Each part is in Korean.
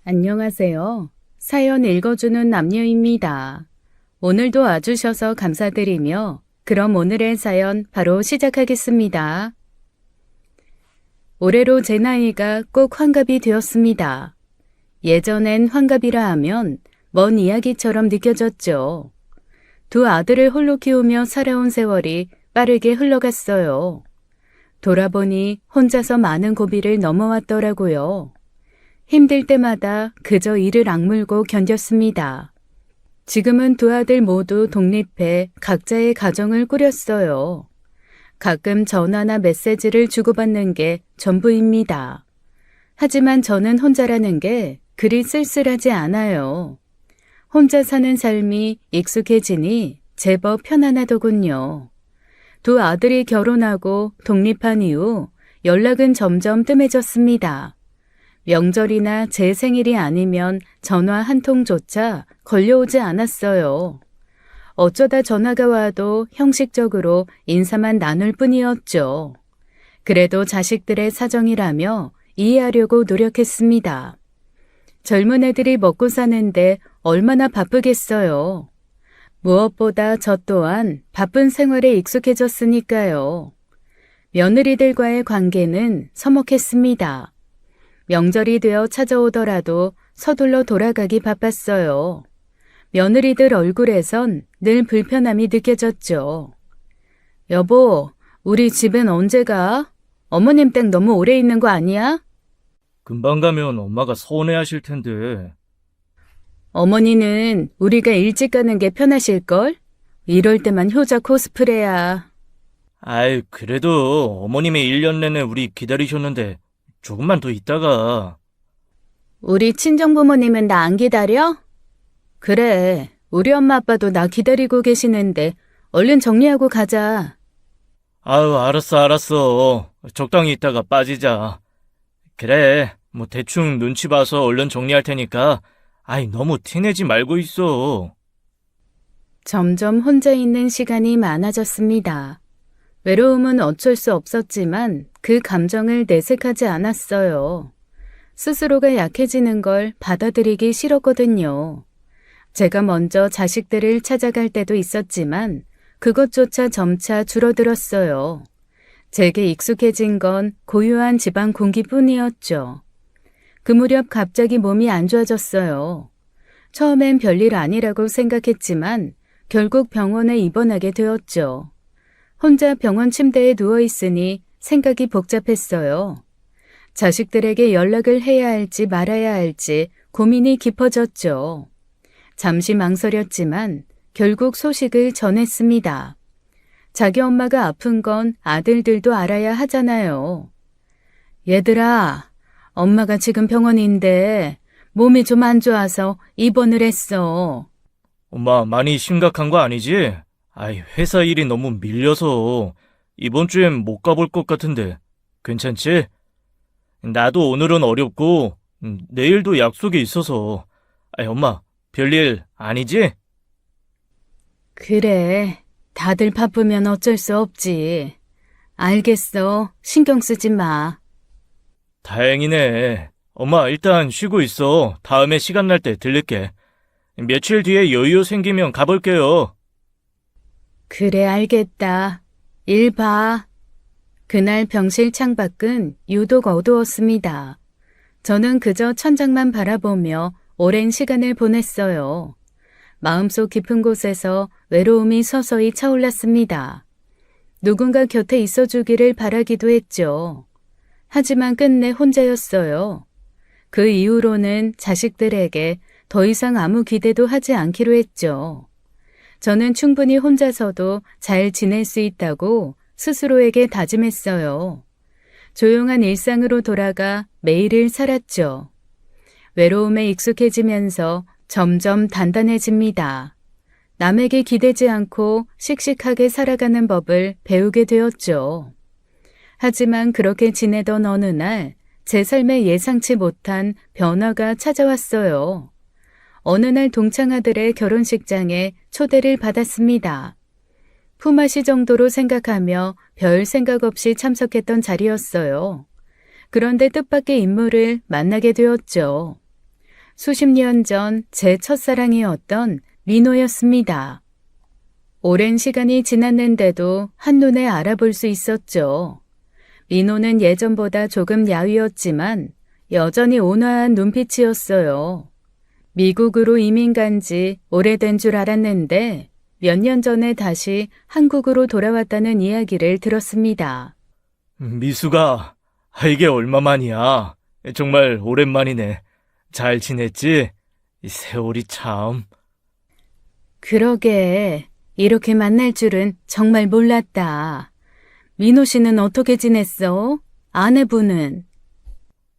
안녕하세요. 사연 읽어주는 남녀입니다. 오늘도 와주셔서 감사드리며 그럼 오늘의 사연 바로 시작하겠습니다. 올해로 제 나이가 꼭 환갑이 되었습니다. 예전엔 환갑이라 하면 먼 이야기처럼 느껴졌죠. 두 아들을 홀로 키우며 살아온 세월이 빠르게 흘러갔어요. 돌아보니 혼자서 많은 고비를 넘어왔더라고요. 힘들 때마다 그저 이를 악물고 견뎠습니다. 지금은 두 아들 모두 독립해 각자의 가정을 꾸렸어요. 가끔 전화나 메시지를 주고받는 게 전부입니다. 하지만 저는 혼자라는 게 그리 쓸쓸하지 않아요. 혼자 사는 삶이 익숙해지니 제법 편안하더군요. 두 아들이 결혼하고 독립한 이후 연락은 점점 뜸해졌습니다. 명절이나 제 생일이 아니면 전화 한 통조차 걸려오지 않았어요. 어쩌다 전화가 와도 형식적으로 인사만 나눌 뿐이었죠. 그래도 자식들의 사정이라며 이해하려고 노력했습니다. 젊은 애들이 먹고 사는데 얼마나 바쁘겠어요. 무엇보다 저 또한 바쁜 생활에 익숙해졌으니까요. 며느리들과의 관계는 서먹했습니다. 명절이 되어 찾아오더라도 서둘러 돌아가기 바빴어요. 며느리들 얼굴에선 늘 불편함이 느껴졌죠. 여보, 우리 집엔 언제 가? 어머님 댁 너무 오래 있는 거 아니야? 금방 가면 엄마가 서운해하실 텐데. 어머니는 우리가 일찍 가는 게 편하실걸? 이럴 때만 효자 코스프레야. 아이, 그래도 어머님이 1년 내내 우리 기다리셨는데 조금만 더 있다가. 우리 친정부모님은 나 안 기다려? 그래, 우리 엄마 아빠도 나 기다리고 계시는데 얼른 정리하고 가자. 아유, 알았어. 적당히 있다가 빠지자. 그래, 뭐 대충 눈치 봐서 얼른 정리할 테니까. 아이, 너무 티내지 말고 있어. 점점 혼자 있는 시간이 많아졌습니다. 외로움은 어쩔 수 없었지만 그 감정을 내색하지 않았어요. 스스로가 약해지는 걸 받아들이기 싫었거든요. 제가 먼저 자식들을 찾아갈 때도 있었지만 그것조차 점차 줄어들었어요. 제게 익숙해진 건 고요한 집안 공기뿐이었죠. 그 무렵 갑자기 몸이 안 좋아졌어요. 처음엔 별일 아니라고 생각했지만 결국 병원에 입원하게 되었죠. 혼자 병원 침대에 누워있으니 생각이 복잡했어요. 자식들에게 연락을 해야 할지 말아야 할지 고민이 깊어졌죠. 잠시 망설였지만 결국 소식을 전했습니다. 자기 엄마가 아픈 건 아들들도 알아야 하잖아요. 얘들아, 엄마가 지금 병원인데 몸이 좀 안 좋아서 입원을 했어. 엄마, 많이 심각한 거 아니지? 아이, 회사 일이 너무 밀려서 이번 주엔 못 가볼 것 같은데 괜찮지? 나도 오늘은 어렵고 내일도 약속이 있어서. 아이, 엄마, 별일 아니지? 그래, 다들 바쁘면 어쩔 수 없지. 알겠어, 신경 쓰지 마. 다행이네. 엄마, 일단 쉬고 있어. 다음에 시간 날 때 들릴게. 며칠 뒤에 여유 생기면 가볼게요. 그래, 알겠다. 일 봐. 그날 병실 창밖은 유독 어두웠습니다. 저는 그저 천장만 바라보며 오랜 시간을 보냈어요. 마음속 깊은 곳에서 외로움이 서서히 차올랐습니다. 누군가 곁에 있어주기를 바라기도 했죠. 하지만 끝내 혼자였어요. 그 이후로는 자식들에게 더 이상 아무 기대도 하지 않기로 했죠. 저는 충분히 혼자서도 잘 지낼 수 있다고 스스로에게 다짐했어요. 조용한 일상으로 돌아가 매일을 살았죠. 외로움에 익숙해지면서 점점 단단해집니다. 남에게 기대지 않고 씩씩하게 살아가는 법을 배우게 되었죠. 하지만 그렇게 지내던 어느 날 제 삶에 예상치 못한 변화가 찾아왔어요. 어느 날 동창아들의 결혼식장에 초대를 받았습니다. 품앗이 정도로 생각하며 별 생각 없이 참석했던 자리였어요. 그런데 뜻밖의 인물을 만나게 되었죠. 수십 년 전 제 첫사랑이었던 민호였습니다. 오랜 시간이 지났는데도 한눈에 알아볼 수 있었죠. 민호는 예전보다 조금 야위었지만 여전히 온화한 눈빛이었어요. 미국으로 이민 간 지 오래된 줄 알았는데 몇 년 전에 다시 한국으로 돌아왔다는 이야기를 들었습니다. 미수가, 이게 얼마만이야. 정말 오랜만이네. 잘 지냈지? 이 세월이 참. 그러게, 이렇게 만날 줄은 정말 몰랐다. 민호 씨는 어떻게 지냈어? 아내분은?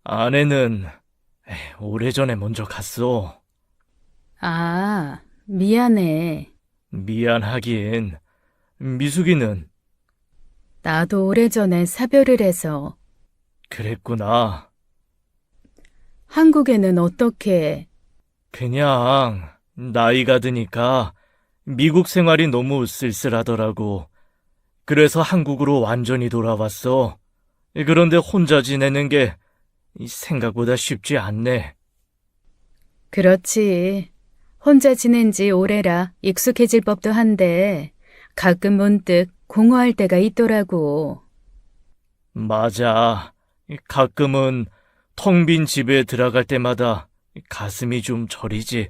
아내는 오래전에 먼저 갔어. 아, 미안해. 미안하긴. 미숙이는 나도 오래전에 사별을 해서. 그랬구나. 한국에는 어떻게? 그냥 나이가 드니까 미국 생활이 너무 쓸쓸하더라고. 그래서 한국으로 완전히 돌아왔어. 그런데 혼자 지내는 게 생각보다 쉽지 않네. 그렇지. 혼자 지낸 지 오래라 익숙해질 법도 한데 가끔 문득 공허할 때가 있더라고. 맞아. 가끔은 텅 빈 집에 들어갈 때마다 가슴이 좀 저리지.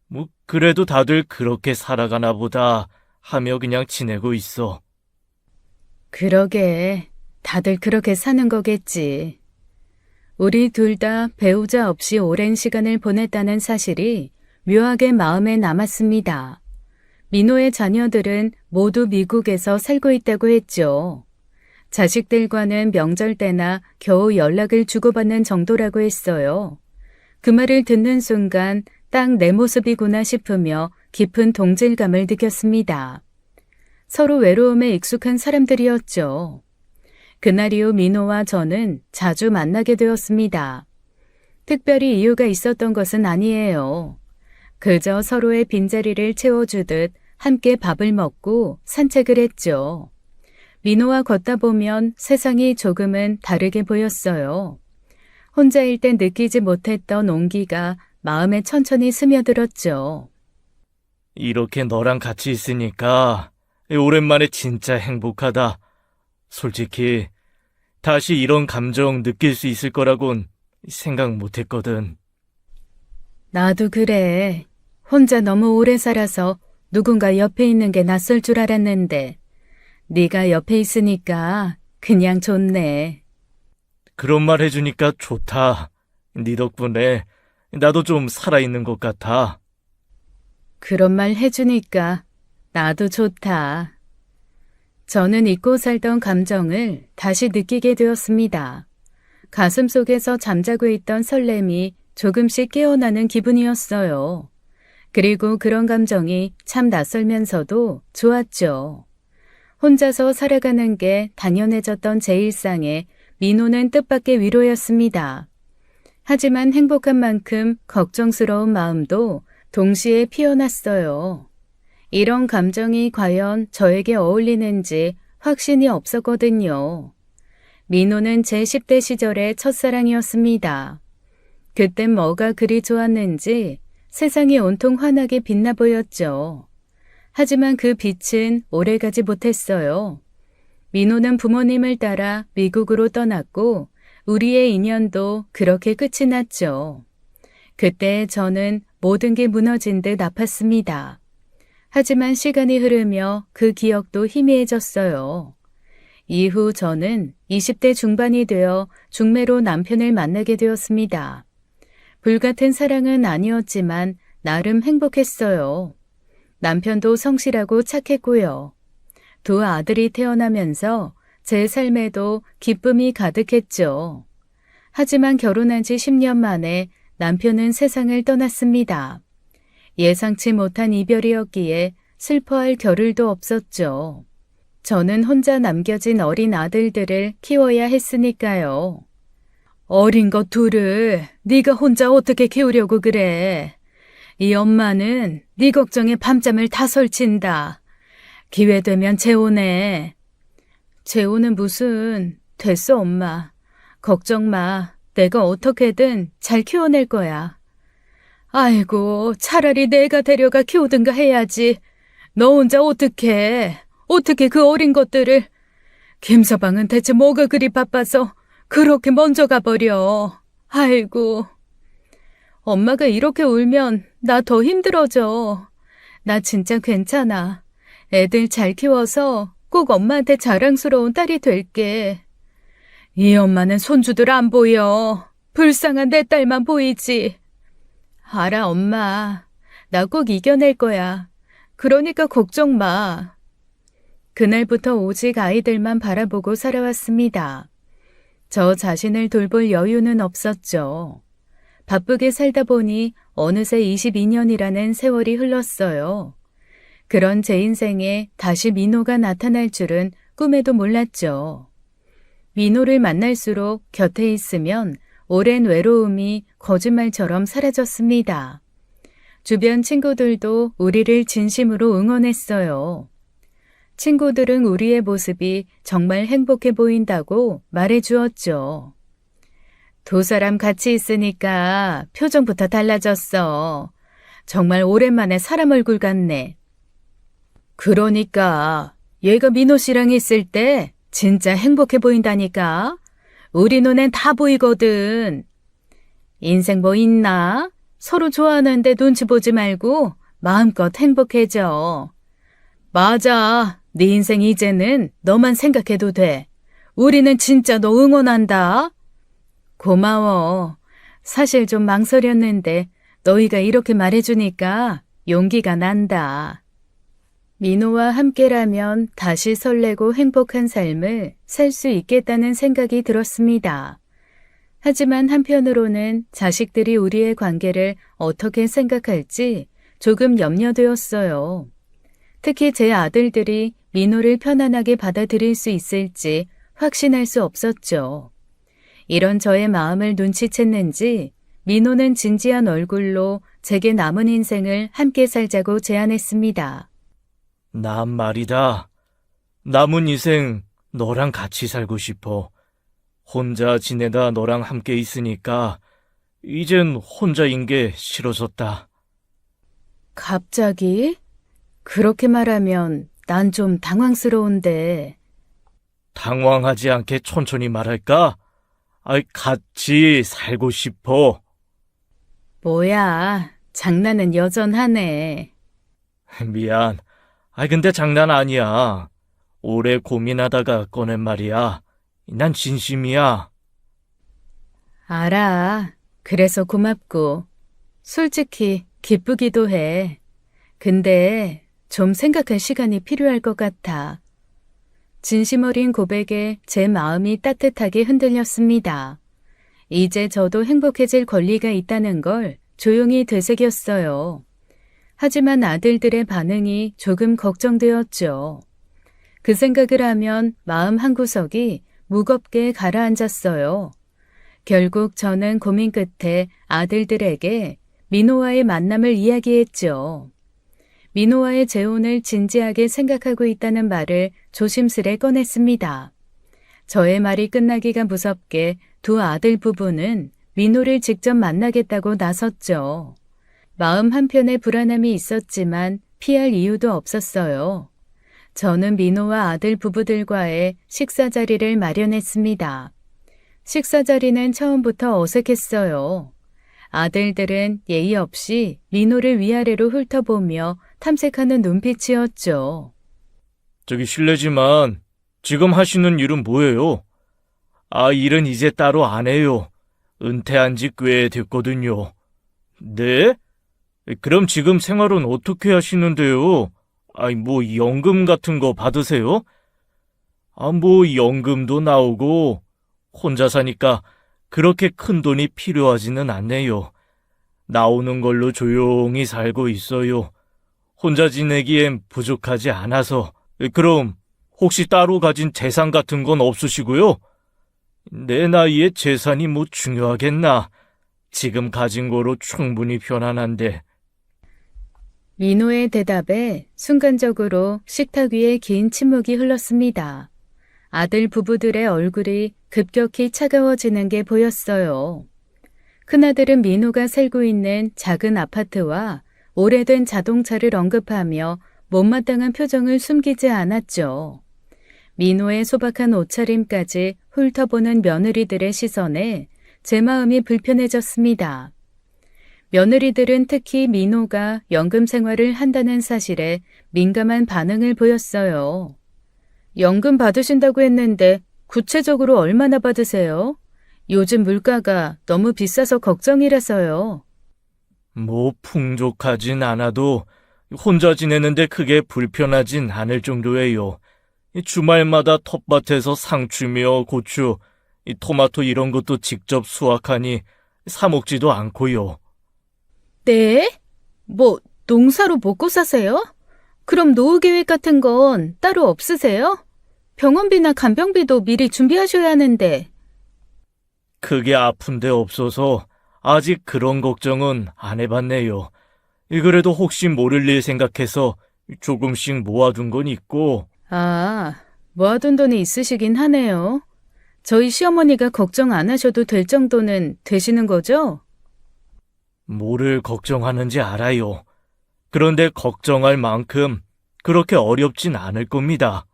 뭐 그래도 다들 그렇게 살아가나 보다 하며 그냥 지내고 있어. 그러게, 다들 그렇게 사는 거겠지. 우리 둘 다 배우자 없이 오랜 시간을 보냈다는 사실이 묘하게 마음에 남았습니다. 민호의 자녀들은 모두 미국에서 살고 있다고 했죠. 자식들과는 명절 때나 겨우 연락을 주고받는 정도라고 했어요. 그 말을 듣는 순간 딱 내 모습이구나 싶으며 깊은 동질감을 느꼈습니다. 서로 외로움에 익숙한 사람들이었죠. 그날 이후 민호와 저는 자주 만나게 되었습니다. 특별히 이유가 있었던 것은 아니에요. 그저 서로의 빈자리를 채워주듯 함께 밥을 먹고 산책을 했죠. 민호와 걷다 보면 세상이 조금은 다르게 보였어요. 혼자일 때 느끼지 못했던 온기가 마음에 천천히 스며들었죠. 이렇게 너랑 같이 있으니까 오랜만에 진짜 행복하다. 솔직히 다시 이런 감정 느낄 수 있을 거라곤 생각 못 했거든. 나도 그래. 혼자 너무 오래 살아서 누군가 옆에 있는 게 낯설 줄 알았는데 네가 옆에 있으니까 그냥 좋네. 그런 말 해주니까 좋다. 네 덕분에 나도 좀 살아있는 것 같아. 그런 말 해주니까 나도 좋다. 저는 잊고 살던 감정을 다시 느끼게 되었습니다. 가슴 속에서 잠자고 있던 설렘이 조금씩 깨어나는 기분이었어요. 그리고 그런 감정이 참 낯설면서도 좋았죠. 혼자서 살아가는 게 당연해졌던 제 일상에 민호는 뜻밖의 위로였습니다. 하지만 행복한 만큼 걱정스러운 마음도 동시에 피어났어요. 이런 감정이 과연 저에게 어울리는지 확신이 없었거든요. 민호는 제 10대 시절의 첫사랑이었습니다. 그땐 뭐가 그리 좋았는지 세상이 온통 환하게 빛나 보였죠. 하지만 그 빛은 오래가지 못했어요. 민호는 부모님을 따라 미국으로 떠났고 우리의 인연도 그렇게 끝이 났죠. 그때 저는 모든 게 무너진 듯 아팠습니다. 하지만 시간이 흐르며 그 기억도 희미해졌어요. 이후 저는 20대 중반이 되어 중매로 남편을 만나게 되었습니다. 불같은 사랑은 아니었지만 나름 행복했어요. 남편도 성실하고 착했고요. 두 아들이 태어나면서 제 삶에도 기쁨이 가득했죠. 하지만 결혼한 지 10년 만에 남편은 세상을 떠났습니다. 예상치 못한 이별이었기에 슬퍼할 겨를도 없었죠. 저는 혼자 남겨진 어린 아들들을 키워야 했으니까요. 어린 것 둘을 네가 혼자 어떻게 키우려고 그래. 이 엄마는 네 걱정에 밤잠을 다 설친다. 기회 되면 재혼해. 재혼은 무슨. 됐어 엄마. 걱정 마. 내가 어떻게든 잘 키워낼 거야. 아이고, 차라리 내가 데려가 키우든가 해야지. 너 혼자 어떻게 그 어린 것들을. 김서방은 대체 뭐가 그리 바빠서 그렇게 먼저 가버려. 아이고. 엄마가 이렇게 울면 나 더 힘들어져. 나 진짜 괜찮아. 애들 잘 키워서 꼭 엄마한테 자랑스러운 딸이 될게. 이 엄마는 손주들 안 보여. 불쌍한 내 딸만 보이지. 알아, 엄마. 나 꼭 이겨낼 거야. 그러니까 걱정 마. 그날부터 오직 아이들만 바라보고 살아왔습니다. 저 자신을 돌볼 여유는 없었죠. 바쁘게 살다 보니 어느새 22년이라는 세월이 흘렀어요. 그런 제 인생에 다시 민호가 나타날 줄은 꿈에도 몰랐죠. 민호를 만날수록 곁에 있으면 오랜 외로움이 거짓말처럼 사라졌습니다. 주변 친구들도 우리를 진심으로 응원했어요. 친구들은 우리의 모습이 정말 행복해 보인다고 말해 주었죠. 두 사람 같이 있으니까 표정부터 달라졌어. 정말 오랜만에 사람 얼굴 같네. 그러니까 얘가 민호 씨랑 있을 때 진짜 행복해 보인다니까. 우리 눈엔 다 보이거든. 인생 뭐 있나? 서로 좋아하는데 눈치 보지 말고 마음껏 행복해져. 맞아. 네 인생 이제는 너만 생각해도 돼. 우리는 진짜 너 응원한다. 고마워. 사실 좀 망설였는데 너희가 이렇게 말해주니까 용기가 난다. 민호와 함께라면 다시 설레고 행복한 삶을 살 수 있겠다는 생각이 들었습니다. 하지만 한편으로는 자식들이 우리의 관계를 어떻게 생각할지 조금 염려되었어요. 특히 제 아들들이 민호를 편안하게 받아들일 수 있을지 확신할 수 없었죠. 이런 저의 마음을 눈치챘는지 민호는 진지한 얼굴로 제게 남은 인생을 함께 살자고 제안했습니다. 난 말이다. 남은 인생 너랑 같이 살고 싶어. 혼자 지내다 너랑 함께 있으니까 이젠 혼자인 게 싫어졌다. 갑자기? 그렇게 말하면 난 좀 당황스러운데. 당황하지 않게 천천히 말할까? 같이 살고 싶어. 뭐야, 장난은 여전하네. 미안. 근데 장난 아니야. 오래 고민하다가 꺼낸 말이야. 난 진심이야. 알아. 그래서 고맙고. 솔직히 기쁘기도 해. 근데 좀 생각할 시간이 필요할 것 같아. 진심 어린 고백에 제 마음이 따뜻하게 흔들렸습니다. 이제 저도 행복해질 권리가 있다는 걸 조용히 되새겼어요. 하지만 아들들의 반응이 조금 걱정되었죠. 그 생각을 하면 마음 한구석이 무겁게 가라앉았어요. 결국 저는 고민 끝에 아들들에게 민호와의 만남을 이야기했죠. 민호와의 재혼을 진지하게 생각하고 있다는 말을 조심스레 꺼냈습니다. 저의 말이 끝나기가 무섭게 두 아들 부부는 민호를 직접 만나겠다고 나섰죠. 마음 한편에 불안함이 있었지만 피할 이유도 없었어요. 저는 민호와 아들 부부들과의 식사 자리를 마련했습니다. 식사 자리는 처음부터 어색했어요. 아들들은 예의 없이 민호를 위아래로 훑어보며 탐색하는 눈빛이었죠. 저기 실례지만 지금 하시는 일은 뭐예요? 일은 이제 따로 안 해요. 은퇴한 지 꽤 됐거든요. 네? 그럼 지금 생활은 어떻게 하시는데요? 뭐 연금 같은 거 받으세요? 뭐 연금도 나오고 혼자 사니까 그렇게 큰 돈이 필요하지는 않네요. 나오는 걸로 조용히 살고 있어요. 혼자 지내기엔 부족하지 않아서. 그럼 혹시 따로 가진 재산 같은 건 없으시고요? 내 나이에 재산이 뭐 중요하겠나. 지금 가진 거로 충분히 편안한데. 민호의 대답에 순간적으로 식탁 위에 긴 침묵이 흘렀습니다. 아들 부부들의 얼굴이 급격히 차가워지는 게 보였어요. 큰아들은 민호가 살고 있는 작은 아파트와 오래된 자동차를 언급하며 못마땅한 표정을 숨기지 않았죠. 민호의 소박한 옷차림까지 훑어보는 며느리들의 시선에 제 마음이 불편해졌습니다. 며느리들은 특히 민호가 연금 생활을 한다는 사실에 민감한 반응을 보였어요. 연금 받으신다고 했는데 구체적으로 얼마나 받으세요? 요즘 물가가 너무 비싸서 걱정이라서요. 뭐 풍족하진 않아도 혼자 지내는데 크게 불편하진 않을 정도예요. 주말마다 텃밭에서 상추며 고추, 토마토 이런 것도 직접 수확하니 사 먹지도 않고요. 네? 뭐 농사로 먹고 사세요? 그럼 노후 계획 같은 건 따로 없으세요? 병원비나 간병비도 미리 준비하셔야 하는데. 크게 아픈 데 없어서 아직 그런 걱정은 안 해봤네요. 그래도 혹시 모를 일 생각해서 조금씩 모아둔 건 있고. 아, 모아둔 돈이 있으시긴 하네요. 저희 시어머니가 걱정 안 하셔도 될 정도는 되시는 거죠? 뭐를 걱정하는지 알아요. 그런데 걱정할 만큼 그렇게 어렵진 않을 겁니다.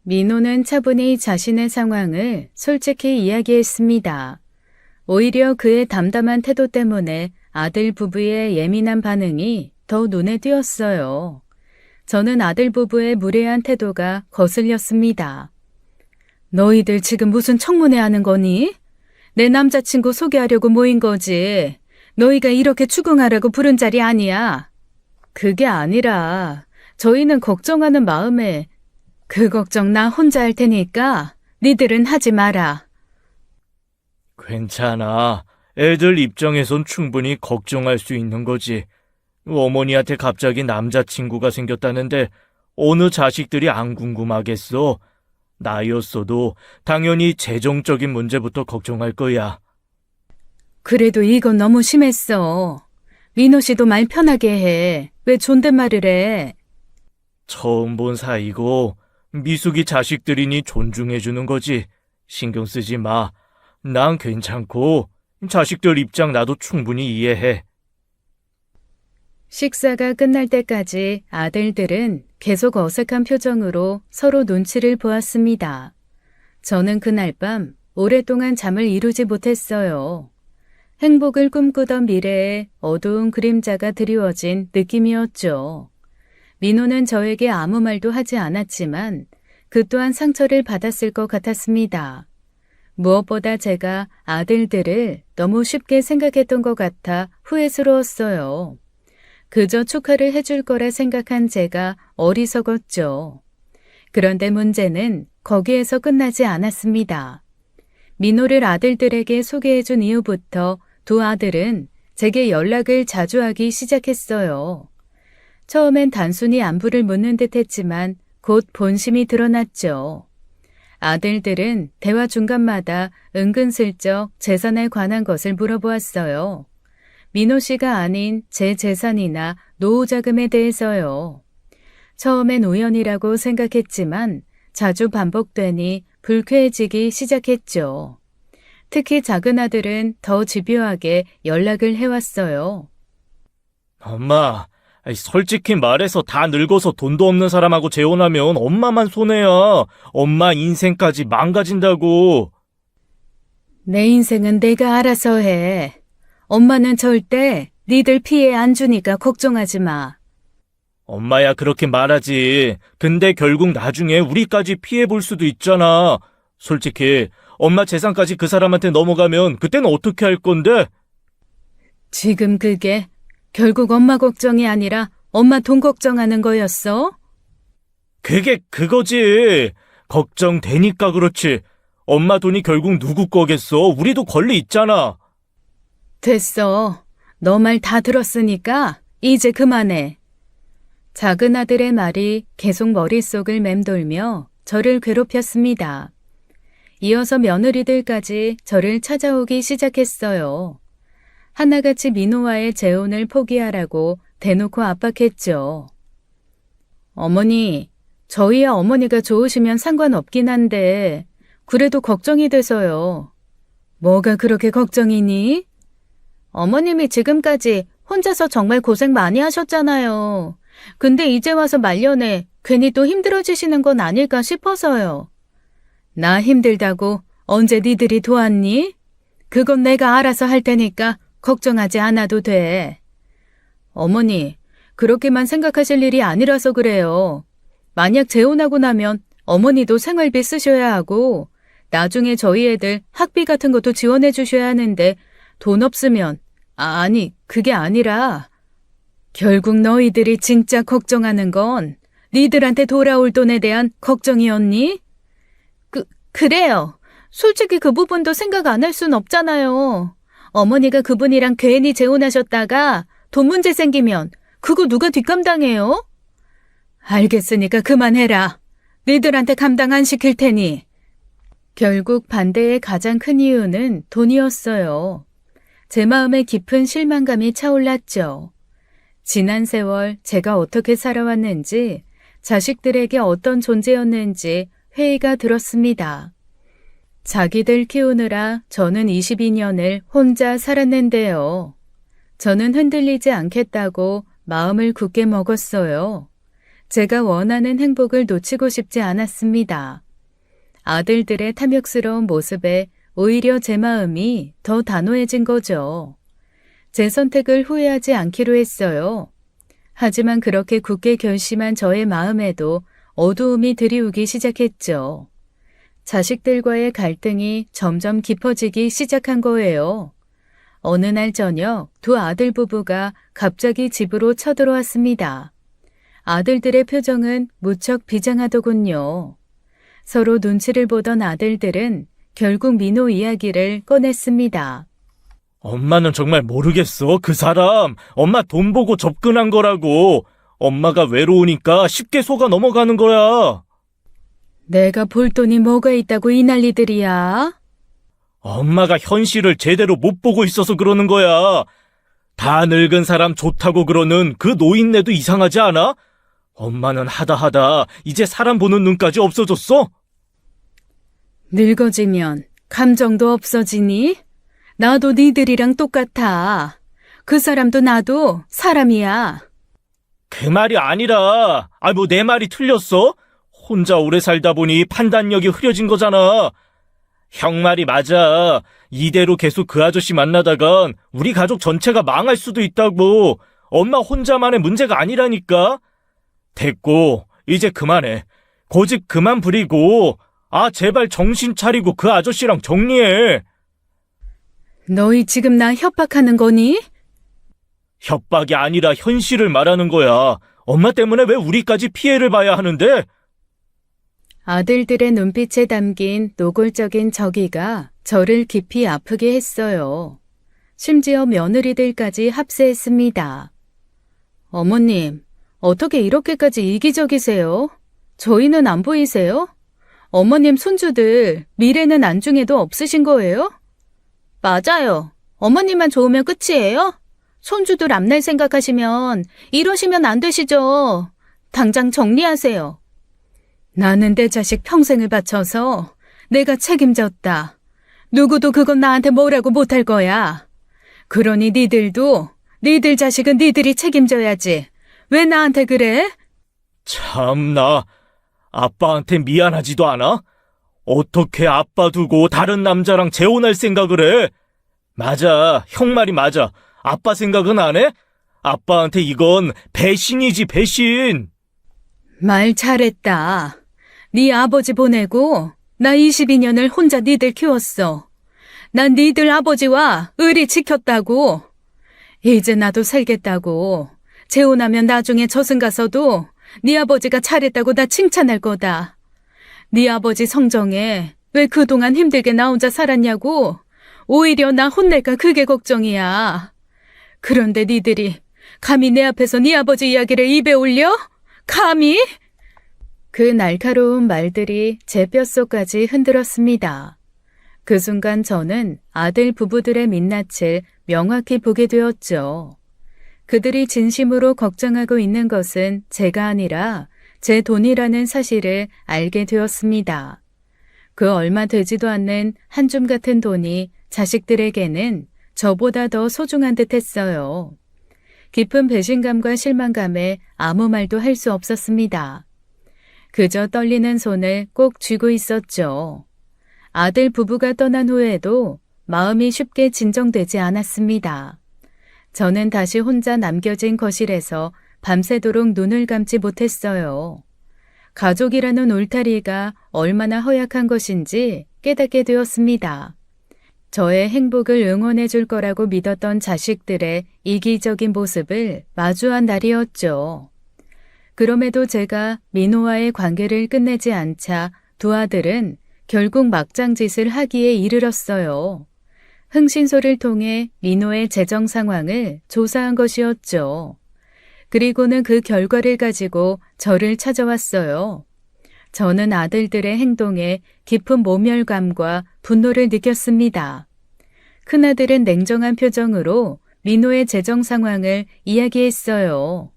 민호는 차분히 자신의 상황을 솔직히 이야기했습니다. 오히려 그의 담담한 태도 때문에 아들 부부의 예민한 반응이 더 눈에 띄었어요. 저는 아들 부부의 무례한 태도가 거슬렸습니다. 너희들 지금 무슨 청문회 하는 거니? 내 남자친구 소개하려고 모인 거지. 너희가 이렇게 추궁하라고 부른 자리 아니야. 그게 아니라 저희는 걱정하는 마음에 그 걱정 나 혼자 할 테니까 니들은 하지 마라. 괜찮아. 애들 입장에선 충분히 걱정할 수 있는 거지. 어머니한테 갑자기 남자친구가 생겼다는데 어느 자식들이 안 궁금하겠어. 나였어도 당연히 재정적인 문제부터 걱정할 거야. 그래도 이건 너무 심했어. 민호 씨도 말 편하게 해. 왜 존댓말을 해? 처음 본 사이고 미숙이 자식들이니 존중해주는 거지. 신경 쓰지 마. 난 괜찮고 자식들 입장 나도 충분히 이해해. 식사가 끝날 때까지 아들들은 계속 어색한 표정으로 서로 눈치를 보았습니다. 저는 그날 밤 오랫동안 잠을 이루지 못했어요. 행복을 꿈꾸던 미래에 어두운 그림자가 드리워진 느낌이었죠. 민호는 저에게 아무 말도 하지 않았지만 그 또한 상처를 받았을 것 같았습니다. 무엇보다 제가 아들들을 너무 쉽게 생각했던 것 같아 후회스러웠어요. 그저 축하를 해줄 거라 생각한 제가 어리석었죠. 그런데 문제는 거기에서 끝나지 않았습니다. 민호를 아들들에게 소개해준 이후부터 두 아들은 제게 연락을 자주 하기 시작했어요. 처음엔 단순히 안부를 묻는 듯 했지만 곧 본심이 드러났죠. 아들들은 대화 중간마다 은근슬쩍 재산에 관한 것을 물어보았어요. 민호 씨가 아닌 제 재산이나 노후 자금에 대해서요. 처음엔 우연이라고 생각했지만 자주 반복되니 불쾌해지기 시작했죠. 특히 작은 아들은 더 집요하게 연락을 해왔어요. 엄마, 솔직히 말해서 다 늙어서 돈도 없는 사람하고 재혼하면 엄마만 손해야. 엄마 인생까지 망가진다고. 내 인생은 내가 알아서 해. 엄마는 절대 니들 피해 안 주니까 걱정하지 마. 엄마야 그렇게 말하지. 근데 결국 나중에 우리까지 피해 볼 수도 있잖아. 솔직히 엄마 재산까지 그 사람한테 넘어가면 그때는 어떻게 할 건데? 지금 그게 결국 엄마 걱정이 아니라 엄마 돈 걱정하는 거였어? 그게 그거지. 걱정되니까 그렇지. 엄마 돈이 결국 누구 거겠어. 우리도 권리 있잖아. 됐어. 너 말 다 들었으니까 이제 그만해. 작은 아들의 말이 계속 머릿속을 맴돌며 저를 괴롭혔습니다. 이어서 며느리들까지 저를 찾아오기 시작했어요. 하나같이 민호와의 재혼을 포기하라고 대놓고 압박했죠. 어머니, 저희야 어머니가 좋으시면 상관없긴 한데 그래도 걱정이 돼서요. 뭐가 그렇게 걱정이니? 어머님이 지금까지 혼자서 정말 고생 많이 하셨잖아요. 근데 이제 와서 말년에 괜히 또 힘들어지시는 건 아닐까 싶어서요. 나 힘들다고 언제 니들이 도왔니? 그건 내가 알아서 할 테니까 걱정하지 않아도 돼. 어머니, 그렇게만 생각하실 일이 아니라서 그래요. 만약 재혼하고 나면 어머니도 생활비 쓰셔야 하고 나중에 저희 애들 학비 같은 것도 지원해 주셔야 하는데 돈 없으면 아니 그게 아니라 결국 너희들이 진짜 걱정하는 건 니들한테 돌아올 돈에 대한 걱정이었니? 그래요. 솔직히 그 부분도 생각 안 할 순 없잖아요. 어머니가 그분이랑 괜히 재혼하셨다가 돈 문제 생기면 그거 누가 뒷감당해요? 알겠으니까 그만해라. 니들한테 감당 안 시킬 테니. 결국 반대의 가장 큰 이유는 돈이었어요. 제 마음에 깊은 실망감이 차올랐죠. 지난 세월 제가 어떻게 살아왔는지, 자식들에게 어떤 존재였는지 회의가 들었습니다. 자기들 키우느라 저는 22년을 혼자 살았는데요. 저는 흔들리지 않겠다고 마음을 굳게 먹었어요. 제가 원하는 행복을 놓치고 싶지 않았습니다. 아들들의 탐욕스러운 모습에 오히려 제 마음이 더 단호해진 거죠. 제 선택을 후회하지 않기로 했어요. 하지만 그렇게 굳게 결심한 저의 마음에도 어두움이 들이우기 시작했죠. 자식들과의 갈등이 점점 깊어지기 시작한 거예요. 어느 날 저녁 두 아들 부부가 갑자기 집으로 쳐들어왔습니다. 아들들의 표정은 무척 비장하더군요. 서로 눈치를 보던 아들들은 결국 민호 이야기를 꺼냈습니다. 엄마는 정말 모르겠어. 그 사람 엄마 돈 보고 접근한 거라고. 엄마가 외로우니까 쉽게 속아 넘어가는 거야. 내가 볼 돈이 뭐가 있다고 이 난리들이야? 엄마가 현실을 제대로 못 보고 있어서 그러는 거야. 다 늙은 사람 좋다고 그러는 그 노인네도 이상하지 않아? 엄마는 하다 이제 사람 보는 눈까지 없어졌어? 늙어지면 감정도 없어지니? 나도 니들이랑 똑같아. 그 사람도 나도 사람이야. 그 말이 아니라, 뭐 내 말이 틀렸어? 혼자 오래 살다 보니 판단력이 흐려진 거잖아. 형 말이 맞아. 이대로 계속 그 아저씨 만나다간 우리 가족 전체가 망할 수도 있다고. 엄마 혼자만의 문제가 아니라니까. 됐고, 이제 그만해. 고집 그만 부리고, 제발 정신 차리고 그 아저씨랑 정리해. 너희 지금 나 협박하는 거니? 협박이 아니라 현실을 말하는 거야. 엄마 때문에 왜 우리까지 피해를 봐야 하는데? 아들들의 눈빛에 담긴 노골적인 저기가 저를 깊이 아프게 했어요. 심지어 며느리들까지 합세했습니다. 어머님, 어떻게 이렇게까지 이기적이세요? 저희는 안 보이세요? 어머님 손주들 미래는 안중에도 없으신 거예요? 맞아요. 어머님만 좋으면 끝이에요? 손주들 앞날 생각하시면 이러시면 안 되시죠. 당장 정리하세요. 나는 내 자식 평생을 바쳐서 내가 책임졌다. 누구도 그건 나한테 뭐라고 못할 거야. 그러니 니들도 니들 자식은 니들이 책임져야지. 왜 나한테 그래? 참나, 아빠한테 미안하지도 않아? 어떻게 아빠 두고 다른 남자랑 재혼할 생각을 해? 맞아, 형 말이 맞아. 아빠 생각은 안 해? 아빠한테 이건 배신이지, 배신. 말 잘했다. 네 아버지 보내고 나 22년을 혼자 니들 키웠어. 난 니들 아버지와 의리 지켰다고. 이제 나도 살겠다고. 재혼하면 나중에 저승 가서도 네 아버지가 잘했다고 나 칭찬할 거다. 네 아버지 성정에 왜 그동안 힘들게 나 혼자 살았냐고. 오히려 나 혼낼까 그게 걱정이야. 그런데 니들이 감히 내 앞에서 네 아버지 이야기를 입에 올려? 감히? 그 날카로운 말들이 제 뼛속까지 흔들었습니다. 그 순간 저는 아들 부부들의 민낯을 명확히 보게 되었죠. 그들이 진심으로 걱정하고 있는 것은 제가 아니라 제 돈이라는 사실을 알게 되었습니다. 그 얼마 되지도 않는 한 줌 같은 돈이 자식들에게는 저보다 더 소중한 듯 했어요. 깊은 배신감과 실망감에 아무 말도 할 수 없었습니다. 그저 떨리는 손을 꼭 쥐고 있었죠. 아들 부부가 떠난 후에도 마음이 쉽게 진정되지 않았습니다. 저는 다시 혼자 남겨진 거실에서 밤새도록 눈을 감지 못했어요. 가족이라는 울타리가 얼마나 허약한 것인지 깨닫게 되었습니다. 저의 행복을 응원해 줄 거라고 믿었던 자식들의 이기적인 모습을 마주한 날이었죠. 그럼에도 제가 민호와의 관계를 끝내지 않자 두 아들은 결국 막장짓을 하기에 이르렀어요. 흥신소를 통해 민호의 재정 상황을 조사한 것이었죠. 그리고는 그 결과를 가지고 저를 찾아왔어요. 저는 아들들의 행동에 깊은 모멸감과 분노를 느꼈습니다. 큰아들은 냉정한 표정으로 민호의 재정 상황을 이야기했어요.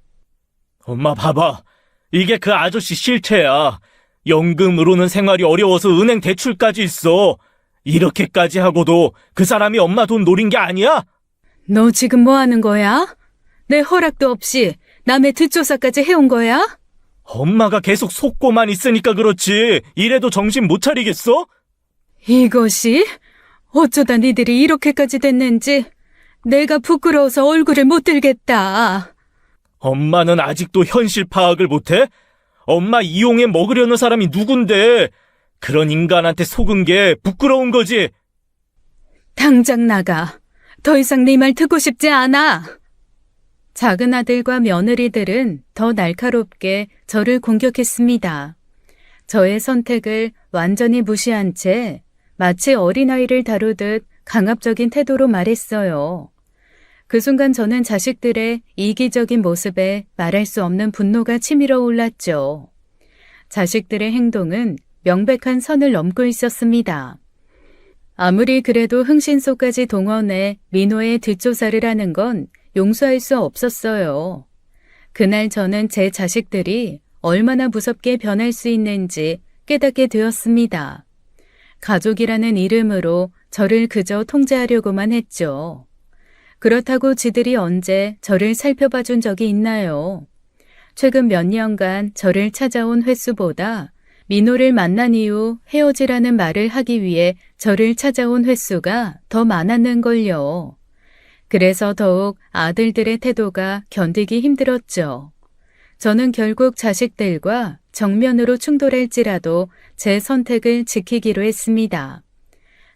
엄마 봐봐. 이게 그 아저씨 실체야. 연금으로는 생활이 어려워서 은행 대출까지 있어. 이렇게까지 하고도 그 사람이 엄마 돈 노린 게 아니야? 너 지금 뭐 하는 거야? 내 허락도 없이 남의 뒷조사까지 해온 거야? 엄마가 계속 속고만 있으니까 그렇지. 이래도 정신 못 차리겠어? 이것이? 어쩌다 니들이 이렇게까지 됐는지 내가 부끄러워서 얼굴을 못 들겠다. 엄마는 아직도 현실 파악을 못해? 엄마 이용해 먹으려는 사람이 누군데? 그런 인간한테 속은 게 부끄러운 거지. 당장 나가. 더 이상 네 말 듣고 싶지 않아. 작은 아들과 며느리들은 더 날카롭게 저를 공격했습니다. 저의 선택을 완전히 무시한 채 마치 어린아이를 다루듯 강압적인 태도로 말했어요. 그 순간 저는 자식들의 이기적인 모습에 말할 수 없는 분노가 치밀어 올랐죠. 자식들의 행동은 명백한 선을 넘고 있었습니다. 아무리 그래도 흥신소까지 동원해 민호의 뒷조사를 하는 건 용서할 수 없었어요. 그날 저는 제 자식들이 얼마나 무섭게 변할 수 있는지 깨닫게 되었습니다. 가족이라는 이름으로 저를 그저 통제하려고만 했죠. 그렇다고 지들이 언제 저를 살펴봐 준 적이 있나요? 최근 몇 년간 저를 찾아온 횟수보다 민호를 만난 이후 헤어지라는 말을 하기 위해 저를 찾아온 횟수가 더 많았는걸요. 그래서 더욱 아들들의 태도가 견디기 힘들었죠. 저는 결국 자식들과 정면으로 충돌할지라도 제 선택을 지키기로 했습니다.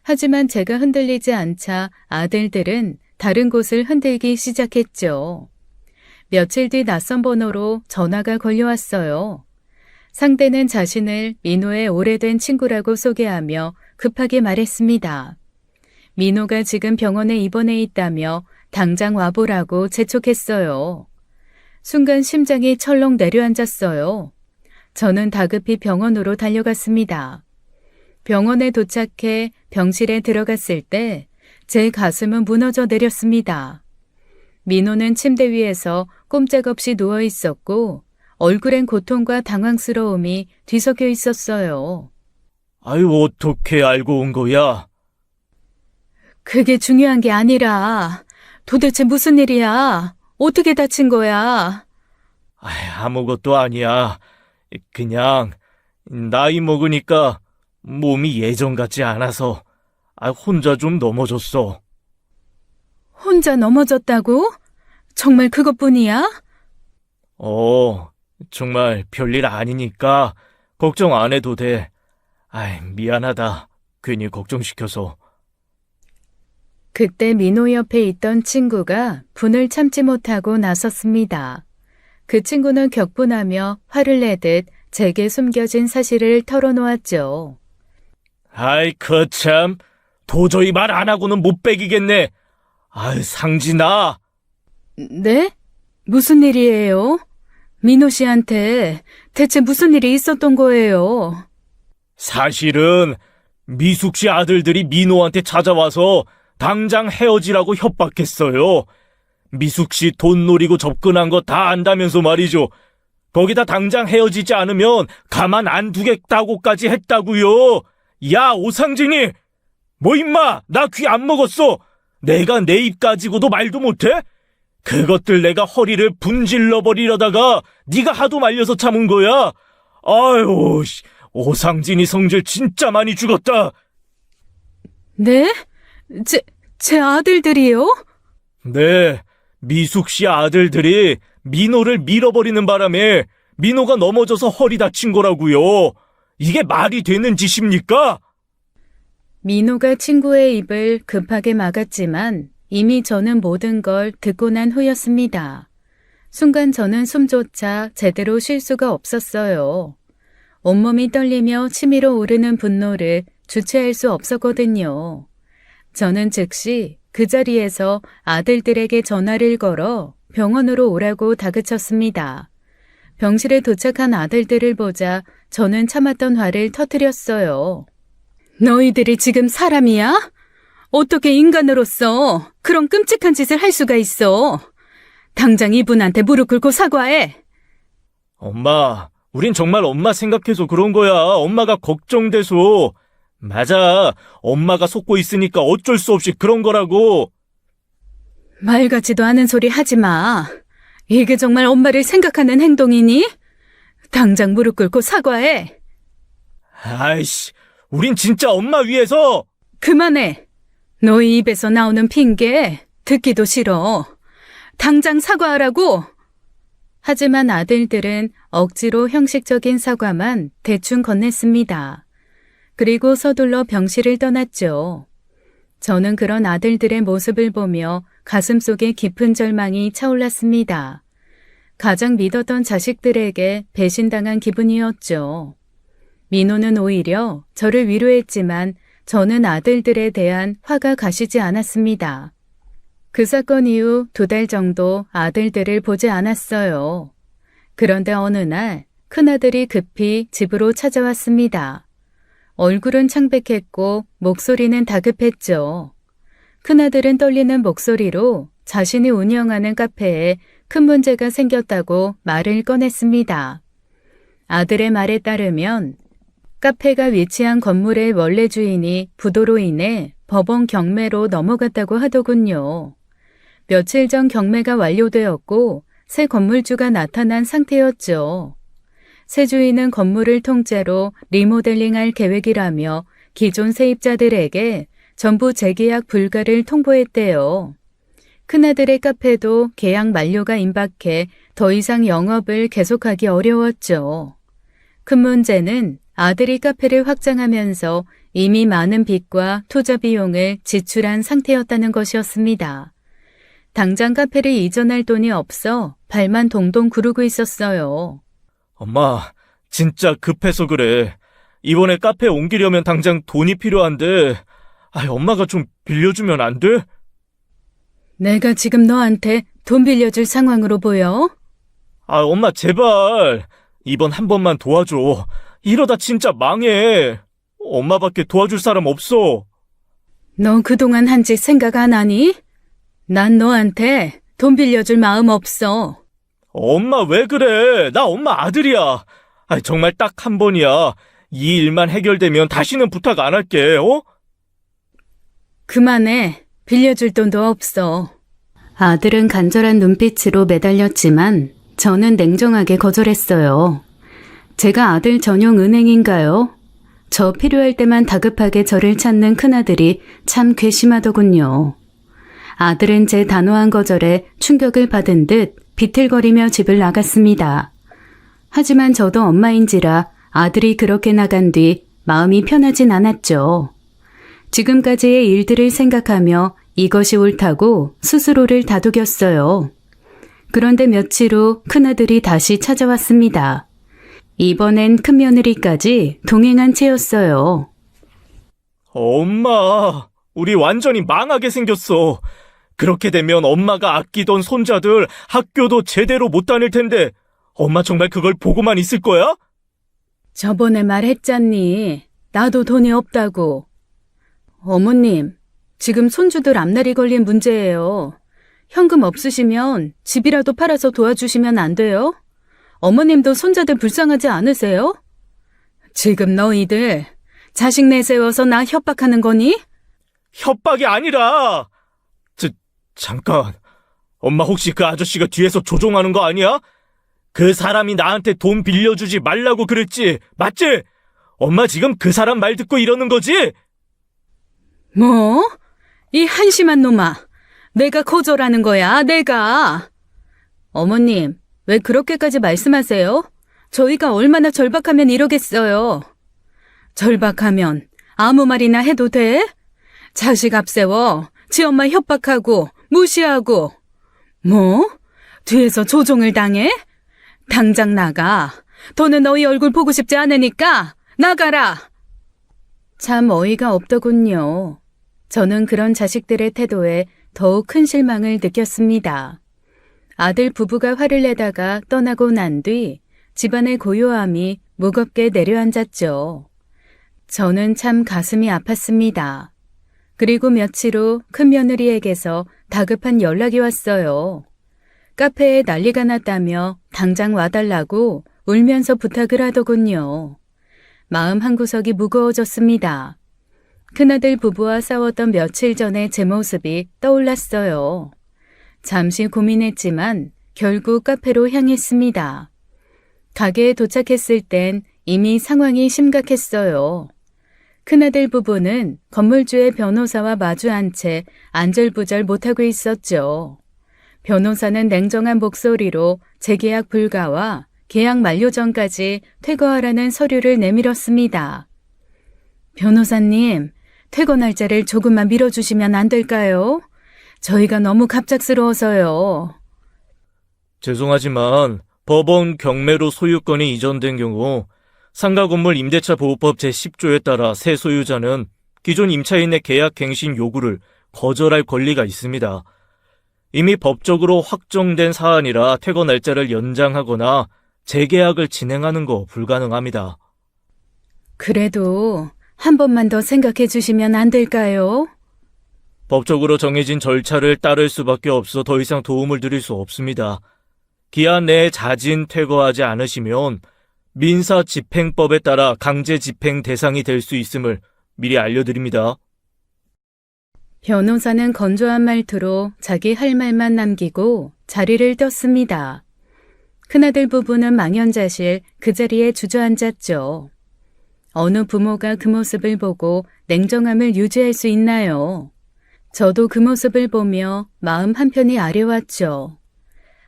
하지만 제가 흔들리지 않자 아들들은 다른 곳을 흔들기 시작했죠. 며칠 뒤 낯선 번호로 전화가 걸려왔어요. 상대는 자신을 민호의 오래된 친구라고 소개하며 급하게 말했습니다. 민호가 지금 병원에 입원해 있다며 당장 와보라고 재촉했어요. 순간 심장이 철렁 내려앉았어요. 저는 다급히 병원으로 달려갔습니다. 병원에 도착해 병실에 들어갔을 때 제 가슴은 무너져 내렸습니다. 민호는 침대 위에서 꼼짝없이 누워 있었고 얼굴엔 고통과 당황스러움이 뒤섞여 있었어요. 아유, 어떻게 알고 온 거야? 그게 중요한 게 아니라 도대체 무슨 일이야? 어떻게 다친 거야? 아무것도 아니야. 그냥 나이 먹으니까 몸이 예전 같지 않아서 혼자 좀 넘어졌어. 혼자 넘어졌다고? 정말 그것뿐이야? 정말 별일 아니니까 걱정 안 해도 돼. 미안하다. 괜히 걱정시켜서. 그때 민호 옆에 있던 친구가 분을 참지 못하고 나섰습니다. 그 친구는 격분하며 화를 내듯 제게 숨겨진 사실을 털어놓았죠. 거참. 도저히 말 안 하고는 못 빼기겠네. 상진아. 네? 무슨 일이에요? 민호 씨한테 대체 무슨 일이 있었던 거예요? 사실은 미숙 씨 아들들이 민호한테 찾아와서 당장 헤어지라고 협박했어요. 미숙 씨 돈 노리고 접근한 거 다 안다면서 말이죠. 거기다 당장 헤어지지 않으면 가만 안 두겠다고까지 했다고요. 야, 오상진이! 뭐 임마, 나 귀 안 먹었어. 내가 내 입 가지고도 말도 못해? 그것들 내가 허리를 분질러 버리려다가 네가 하도 말려서 참은 거야. 아유, 오상진이 성질 진짜 많이 죽었다. 네? 제 아들들이요? 네, 미숙 씨 아들들이 민호를 밀어버리는 바람에 민호가 넘어져서 허리 다친 거라고요. 이게 말이 되는 짓입니까? 민호가 친구의 입을 급하게 막았지만 이미 저는 모든 걸 듣고 난 후였습니다. 순간 저는 숨조차 제대로 쉴 수가 없었어요. 온몸이 떨리며 치밀어 오르는 분노를 주체할 수 없었거든요. 저는 즉시 그 자리에서 아들들에게 전화를 걸어 병원으로 오라고 다그쳤습니다. 병실에 도착한 아들들을 보자 저는 참았던 화를 터뜨렸어요. 너희들이 지금 사람이야? 어떻게 인간으로서 그런 끔찍한 짓을 할 수가 있어? 당장 이분한테 무릎 꿇고 사과해. 엄마, 우린 정말 엄마 생각해서 그런 거야. 엄마가 걱정돼서. 맞아. 엄마가 속고 있으니까 어쩔 수 없이 그런 거라고. 말 같지도 않은 소리 하지 마. 이게 정말 엄마를 생각하는 행동이니? 당장 무릎 꿇고 사과해. 아이씨, 우린 진짜 엄마 위해서. 그만해. 너희 입에서 나오는 핑계 듣기도 싫어. 당장 사과하라고. 하지만 아들들은 억지로 형식적인 사과만 대충 건넸습니다. 그리고 서둘러 병실을 떠났죠. 저는 그런 아들들의 모습을 보며 가슴속에 깊은 절망이 차올랐습니다. 가장 믿었던 자식들에게 배신당한 기분이었죠. 민호는 오히려 저를 위로했지만 저는 아들들에 대한 화가 가시지 않았습니다. 그 사건 이후 2달 정도 아들들을 보지 않았어요. 그런데 어느 날 큰아들이 급히 집으로 찾아왔습니다. 얼굴은 창백했고 목소리는 다급했죠. 큰아들은 떨리는 목소리로 자신이 운영하는 카페에 큰 문제가 생겼다고 말을 꺼냈습니다. 아들의 말에 따르면 카페가 위치한 건물의 원래 주인이 부도로 인해 법원 경매로 넘어갔다고 하더군요. 며칠 전 경매가 완료되었고 새 건물주가 나타난 상태였죠. 새 주인은 건물을 통째로 리모델링할 계획이라며 기존 세입자들에게 전부 재계약 불가를 통보했대요. 큰아들의 카페도 계약 만료가 임박해 더 이상 영업을 계속하기 어려웠죠. 큰 문제는 아들이 카페를 확장하면서 이미 많은 빚과 투자 비용을 지출한 상태였다는 것이었습니다. 당장 카페를 이전할 돈이 없어 발만 동동 구르고 있었어요. 엄마, 진짜 급해서 그래. 이번에 카페 옮기려면 당장 돈이 필요한데, 엄마가 좀 빌려주면 안 돼? 내가 지금 너한테 돈 빌려줄 상황으로 보여? 엄마 제발. 이번 한 번만 도와줘. 이러다 진짜 망해. 엄마밖에 도와줄 사람 없어. 너 그동안 한 짓 생각 안 하니? 난 너한테 돈 빌려줄 마음 없어. 엄마 왜 그래? 나 엄마 아들이야. 정말 딱 한 번이야. 이 일만 해결되면 다시는 부탁 안 할게, 어? 그만해. 빌려줄 돈도 없어. 아들은 간절한 눈빛으로 매달렸지만 저는 냉정하게 거절했어요. 제가 아들 전용 은행인가요? 저 필요할 때만 다급하게 저를 찾는 큰아들이 참 괘씸하더군요. 아들은 제 단호한 거절에 충격을 받은 듯 비틀거리며 집을 나갔습니다. 하지만 저도 엄마인지라 아들이 그렇게 나간 뒤 마음이 편하진 않았죠. 지금까지의 일들을 생각하며 이것이 옳다고 스스로를 다독였어요. 그런데 며칠 후 큰아들이 다시 찾아왔습니다. 이번엔 큰며느리까지 동행한 채였어요. 엄마, 우리 완전히 망하게 생겼어. 그렇게 되면 엄마가 아끼던 손자들 학교도 제대로 못 다닐 텐데 엄마 정말 그걸 보고만 있을 거야? 저번에 말했잖니. 나도 돈이 없다고. 어머님, 지금 손주들 앞날이 걸린 문제예요. 현금 없으시면 집이라도 팔아서 도와주시면 안 돼요? 어머님도 손자들 불쌍하지 않으세요? 지금 너희들 자식 내세워서 나 협박하는 거니? 협박이 아니라. 잠깐. 엄마 혹시 그 아저씨가 뒤에서 조종하는 거 아니야? 그 사람이 나한테 돈 빌려주지 말라고 그랬지, 맞지? 엄마 지금 그 사람 말 듣고 이러는 거지? 뭐? 이 한심한 놈아. 내가 거절하는 거야, 내가. 어머님, 왜 그렇게까지 말씀하세요? 저희가 얼마나 절박하면 이러겠어요. 절박하면 아무 말이나 해도 돼? 자식 앞세워 지 엄마 협박하고 무시하고. 뭐? 뒤에서 조종을 당해? 당장 나가. 더는 너희 얼굴 보고 싶지 않으니까 나가라. 참 어이가 없더군요. 저는 그런 자식들의 태도에 더욱 큰 실망을 느꼈습니다. 아들 부부가 화를 내다가 떠나고 난 뒤 집안의 고요함이 무겁게 내려앉았죠. 저는 참 가슴이 아팠습니다. 그리고 며칠 후 큰며느리에게서 다급한 연락이 왔어요. 카페에 난리가 났다며 당장 와달라고 울면서 부탁을 하더군요. 마음 한구석이 무거워졌습니다. 큰아들 부부와 싸웠던 며칠 전의 제 모습이 떠올랐어요. 잠시 고민했지만 결국 카페로 향했습니다. 가게에 도착했을 땐 이미 상황이 심각했어요. 큰아들 부부는 건물주의 변호사와 마주 앉은 채 안절부절 못하고 있었죠. 변호사는 냉정한 목소리로 재계약 불가와 계약 만료 전까지 퇴거하라는 서류를 내밀었습니다. 변호사님, 퇴거 날짜를 조금만 미뤄주시면 안 될까요? 저희가 너무 갑작스러워서요. 죄송하지만 법원 경매로 소유권이 이전된 경우 상가건물 임대차 보호법 제10조에 따라 새 소유자는 기존 임차인의 계약 갱신 요구를 거절할 권리가 있습니다. 이미 법적으로 확정된 사안이라 퇴거 날짜를 연장하거나 재계약을 진행하는 거 불가능합니다. 그래도 한 번만 더 생각해 주시면 안 될까요? 법적으로 정해진 절차를 따를 수밖에 없어 더 이상 도움을 드릴 수 없습니다. 기한 내에 자진 퇴거하지 않으시면 민사집행법에 따라 강제 집행 대상이 될 수 있음을 미리 알려드립니다. 변호사는 건조한 말투로 자기 할 말만 남기고 자리를 떴습니다. 큰아들 부부는 망연자실 그 자리에 주저앉았죠. 어느 부모가 그 모습을 보고 냉정함을 유지할 수 있나요? 저도 그 모습을 보며 마음 한편이 아려왔죠.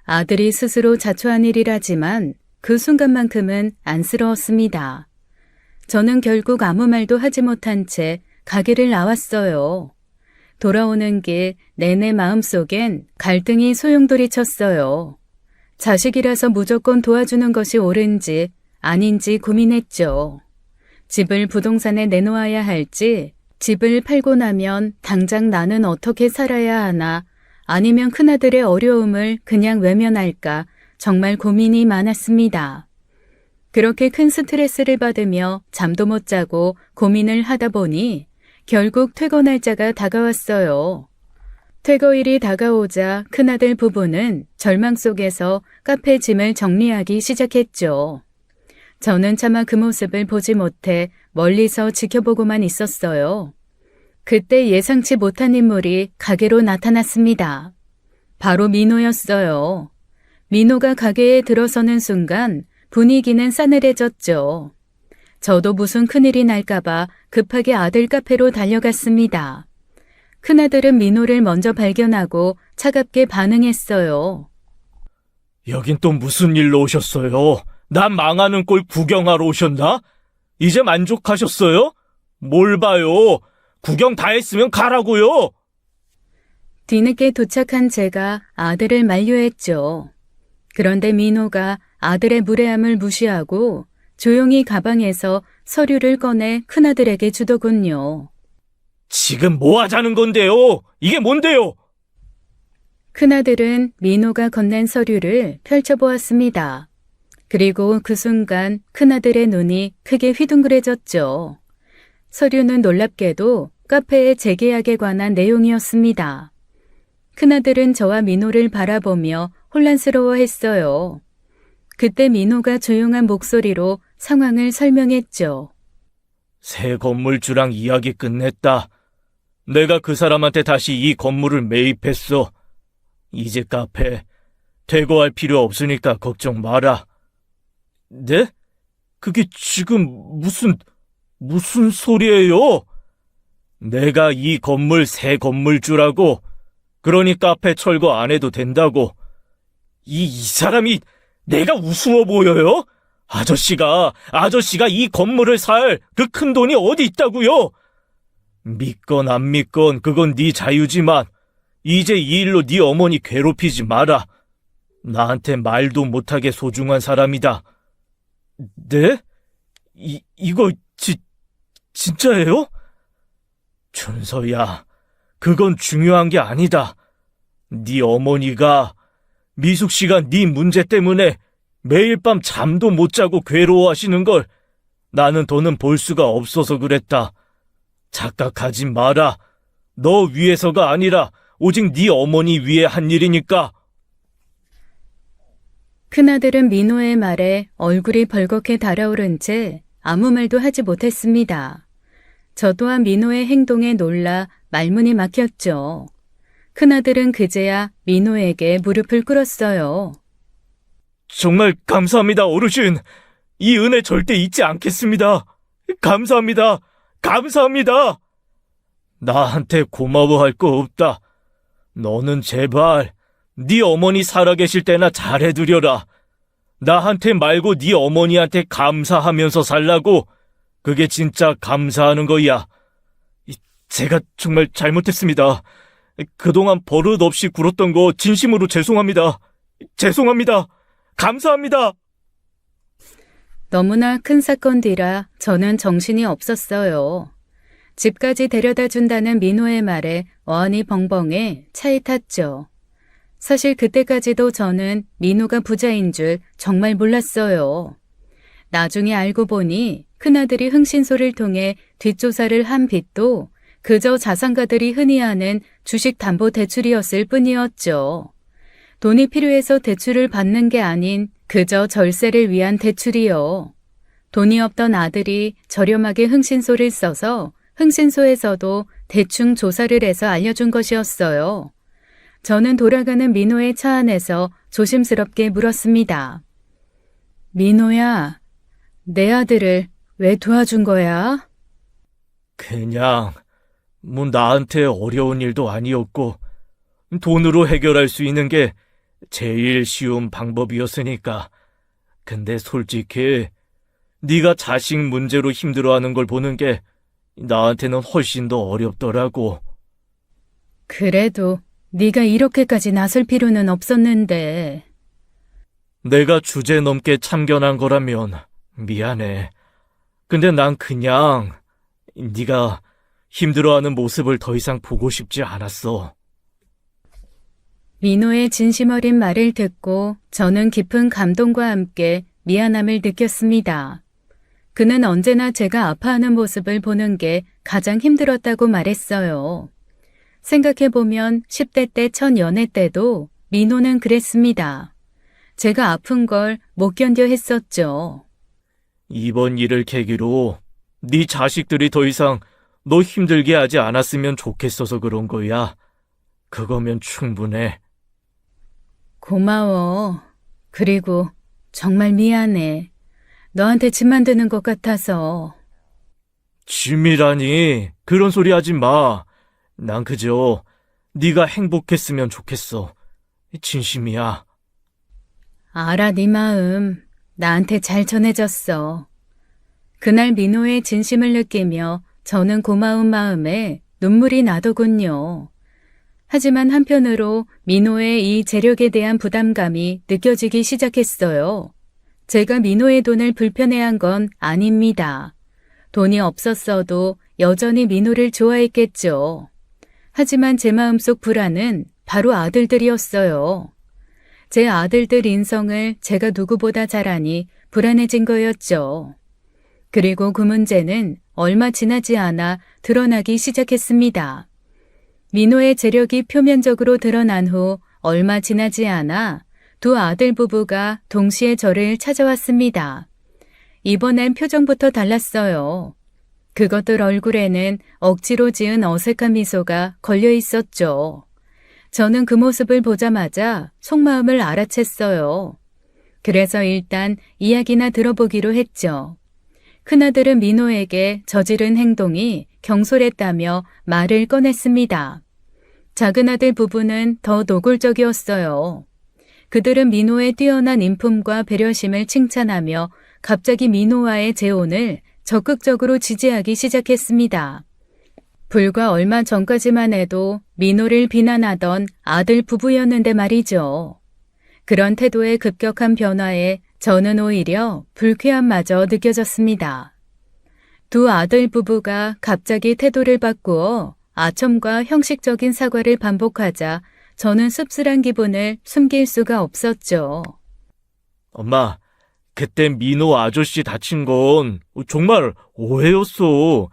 아들이 스스로 자초한 일이라지만 그 순간만큼은 안쓰러웠습니다. 저는 결국 아무 말도 하지 못한 채 가게를 나왔어요. 돌아오는 길 내내 마음속엔 갈등이 소용돌이쳤어요. 자식이라서 무조건 도와주는 것이 옳은지 아닌지 고민했죠. 집을 부동산에 내놓아야 할지, 집을 팔고 나면 당장 나는 어떻게 살아야 하나, 아니면 큰아들의 어려움을 그냥 외면할까 정말 고민이 많았습니다. 그렇게 큰 스트레스를 받으며 잠도 못 자고 고민을 하다 보니 결국 퇴거 날짜가 다가왔어요. 퇴거일이 다가오자 큰아들 부부는 절망 속에서 카페 짐을 정리하기 시작했죠. 저는 차마 그 모습을 보지 못해 멀리서 지켜보고만 있었어요. 그때 예상치 못한 인물이 가게로 나타났습니다. 바로 민호였어요. 민호가 가게에 들어서는 순간 분위기는 싸늘해졌죠. 저도 무슨 큰일이 날까봐 급하게 아들 카페로 달려갔습니다. 큰아들은 민호를 먼저 발견하고 차갑게 반응했어요. 여긴 또 무슨 일로 오셨어요? 난 망하는 꼴 구경하러 오셨나? 이제 만족하셨어요? 뭘 봐요? 구경 다 했으면 가라고요. 뒤늦게 도착한 제가 아들을 만류했죠. 그런데 민호가 아들의 무례함을 무시하고 조용히 가방에서 서류를 꺼내 큰아들에게 주더군요. 지금 뭐 하자는 건데요? 이게 뭔데요? 큰아들은 민호가 건넨 서류를 펼쳐보았습니다. 그리고 그 순간 큰아들의 눈이 크게 휘둥그레졌죠. 서류는 놀랍게도 카페의 재계약에 관한 내용이었습니다. 큰아들은 저와 민호를 바라보며 혼란스러워했어요. 그때 민호가 조용한 목소리로 상황을 설명했죠. 새 건물주랑 이야기 끝냈다. 내가 그 사람한테 다시 이 건물을 매입했어. 이제 카페 퇴거할 필요 없으니까 걱정 마라. 네? 그게 지금 무슨 소리예요? 내가 이 건물 새 건물주라고. 그러니 카페 철거 안 해도 된다고. 이 사람이 내가 우스워 보여요? 아저씨가 이 건물을 살 그 큰 돈이 어디 있다고요? 믿건 안 믿건 그건 네 자유지만 이제 이 일로 네 어머니 괴롭히지 마라. 나한테 말도 못하게 소중한 사람이다. 네? 이거 진짜예요? 준서야, 그건 중요한 게 아니다. 네 어머니가 미숙 씨가 네 문제 때문에 매일 밤 잠도 못 자고 괴로워하시는 걸 나는 더는 볼 수가 없어서 그랬다. 착각하지 마라. 너 위해서가 아니라 오직 네 어머니 위해 한 일이니까. 큰아들은 민호의 말에 얼굴이 벌겋게 달아오른 채 아무 말도 하지 못했습니다. 저 또한 민호의 행동에 놀라 말문이 막혔죠. 큰아들은 그제야 민호에게 무릎을 꿇었어요. 정말 감사합니다, 어르신. 이 은혜 절대 잊지 않겠습니다. 감사합니다. 감사합니다. 나한테 고마워할 거 없다. 너는 제발 네 어머니 살아계실 때나 잘해두려라. 나한테 말고 네 어머니한테 감사하면서 살라고. 그게 진짜 감사하는 거야. 제가 정말 잘못했습니다. 그동안 버릇 없이 굴었던 거 진심으로 죄송합니다. 죄송합니다. 감사합니다. 너무나 큰 사건 뒤라 저는 정신이 없었어요. 집까지 데려다 준다는 민호의 말에 어안이 벙벙해 차에 탔죠. 사실 그때까지도 저는 민호가 부자인 줄 정말 몰랐어요. 나중에 알고 보니 큰아들이 흥신소를 통해 뒷조사를 한 빚도 그저 자산가들이 흔히 하는 주식담보대출이었을 뿐이었죠. 돈이 필요해서 대출을 받는 게 아닌 그저 절세를 위한 대출이요. 돈이 없던 아들이 저렴하게 흥신소를 써서 흥신소에서도 대충 조사를 해서 알려준 것이었어요. 저는 돌아가는 민호의 차 안에서 조심스럽게 물었습니다. 민호야, 내 아들을 왜 도와준 거야? 그냥 나한테 어려운 일도 아니었고 돈으로 해결할 수 있는 게 제일 쉬운 방법이었으니까. 근데 솔직히 네가 자식 문제로 힘들어하는 걸 보는 게 나한테는 훨씬 더 어렵더라고. 그래도 네가 이렇게까지 나설 필요는 없었는데. 내가 주제 넘게 참견한 거라면 미안해. 근데 난 그냥 네가 힘들어하는 모습을 더 이상 보고 싶지 않았어. 민호의 진심 어린 말을 듣고 저는 깊은 감동과 함께 미안함을 느꼈습니다. 그는 언제나 제가 아파하는 모습을 보는 게 가장 힘들었다고 말했어요. 생각해보면 10대 때 첫 연애 때도 민호는 그랬습니다. 제가 아픈 걸 못 견뎌 했었죠. 이번 일을 계기로 네 자식들이 더 이상 너 힘들게 하지 않았으면 좋겠어서 그런 거야. 그거면 충분해. 고마워. 그리고 정말 미안해. 너한테 짐 만드는 것 같아서. 짐이라니. 그런 소리 하지 마. 난 그저 네가 행복했으면 좋겠어. 진심이야. 알아, 네 마음. 나한테 잘 전해졌어. 그날 민호의 진심을 느끼며 저는 고마운 마음에 눈물이 나더군요. 하지만 한편으로 민호의 이 재력에 대한 부담감이 느껴지기 시작했어요. 제가 민호의 돈을 불편해한 건 아닙니다. 돈이 없었어도 여전히 민호를 좋아했겠죠. 하지만 제 마음속 불안은 바로 아들들이었어요. 제 아들들 인성을 제가 누구보다 잘 아니 불안해진 거였죠. 그리고 그 문제는 얼마 지나지 않아 드러나기 시작했습니다. 민호의 재력이 표면적으로 드러난 후 얼마 지나지 않아 두 아들 부부가 동시에 저를 찾아왔습니다. 이번엔 표정부터 달랐어요. 그것들 얼굴에는 억지로 지은 어색한 미소가 걸려 있었죠. 저는 그 모습을 보자마자 속마음을 알아챘어요. 그래서 일단 이야기나 들어보기로 했죠. 큰아들은 민호에게 저지른 행동이 경솔했다며 말을 꺼냈습니다. 작은아들 부부는 더 노골적이었어요. 그들은 민호의 뛰어난 인품과 배려심을 칭찬하며 갑자기 민호와의 재혼을 적극적으로 지지하기 시작했습니다. 불과 얼마 전까지만 해도 민호를 비난하던 아들 부부였는데 말이죠. 그런 태도의 급격한 변화에 저는 오히려 불쾌함마저 느껴졌습니다. 두 아들 부부가 갑자기 태도를 바꾸어 아첨과 형식적인 사과를 반복하자 저는 씁쓸한 기분을 숨길 수가 없었죠. 엄마, 그때 민호 아저씨 다친 건 정말 오해였어.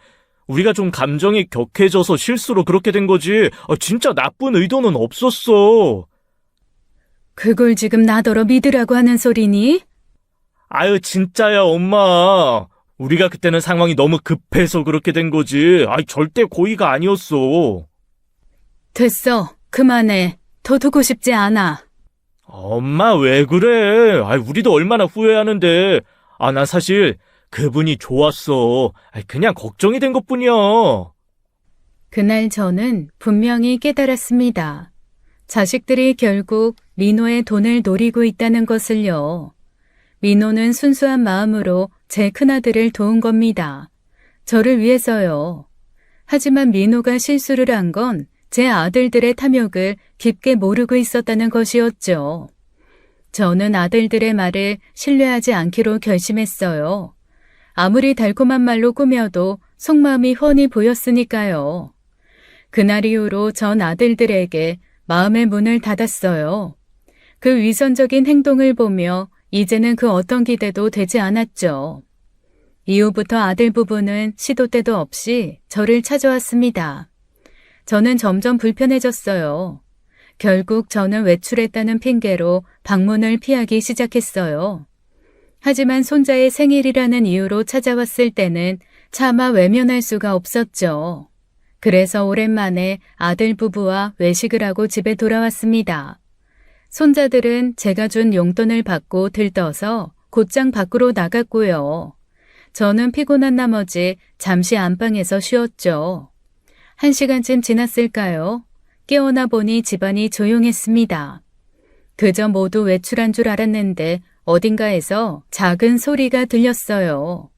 우리가 좀 감정이 격해져서 실수로 그렇게 된 거지. 진짜 나쁜 의도는 없었어. 그걸 지금 나더러 믿으라고 하는 소리니? 아유, 진짜야, 엄마. 우리가 그때는 상황이 너무 급해서 그렇게 된 거지. 절대 고의가 아니었어. 됐어. 그만해. 더 두고 싶지 않아. 엄마, 왜 그래? 우리도 얼마나 후회하는데. 난 사실 그분이 좋았어. 그냥 걱정이 된 것뿐이야. 그날 저는 분명히 깨달았습니다. 자식들이 결국 민호의 돈을 노리고 있다는 것을요. 민호는 순수한 마음으로 제 큰아들을 도운 겁니다. 저를 위해서요. 하지만 민호가 실수를 한 건 제 아들들의 탐욕을 깊게 모르고 있었다는 것이었죠. 저는 아들들의 말을 신뢰하지 않기로 결심했어요. 아무리 달콤한 말로 꾸며도 속마음이 훤히 보였으니까요. 그날 이후로 전 아들들에게 마음의 문을 닫았어요. 그 위선적인 행동을 보며 이제는 그 어떤 기대도 되지 않았죠. 이후부터 아들 부부는 시도 때도 없이 저를 찾아왔습니다. 저는 점점 불편해졌어요. 결국 저는 외출했다는 핑계로 방문을 피하기 시작했어요. 하지만 손자의 생일이라는 이유로 찾아왔을 때는 차마 외면할 수가 없었죠. 그래서 오랜만에 아들 부부와 외식을 하고 집에 돌아왔습니다. 손자들은 제가 준 용돈을 받고 들떠서 곧장 밖으로 나갔고요. 저는 피곤한 나머지 잠시 안방에서 쉬었죠. 1시간쯤 지났을까요? 깨어나 보니 집안이 조용했습니다. 그저 모두 외출한 줄 알았는데 어딘가에서 작은 소리가 들렸어요.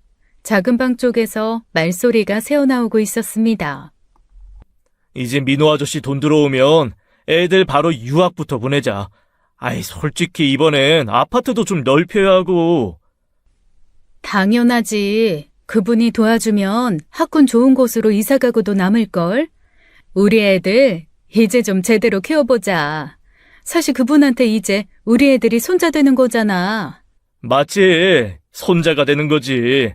작은 방 쪽에서 말소리가 새어나오고 있었습니다. 이제 민호 아저씨 돈 들어오면 애들 바로 유학부터 보내자. 솔직히 이번엔 아파트도 좀 넓혀야 하고. 당연하지. 그분이 도와주면 학군 좋은 곳으로 이사가고도 남을걸. 우리 애들 이제 좀 제대로 키워보자. 사실 그분한테 이제 우리 애들이 손자 되는 거잖아. 맞지. 손자가 되는 거지.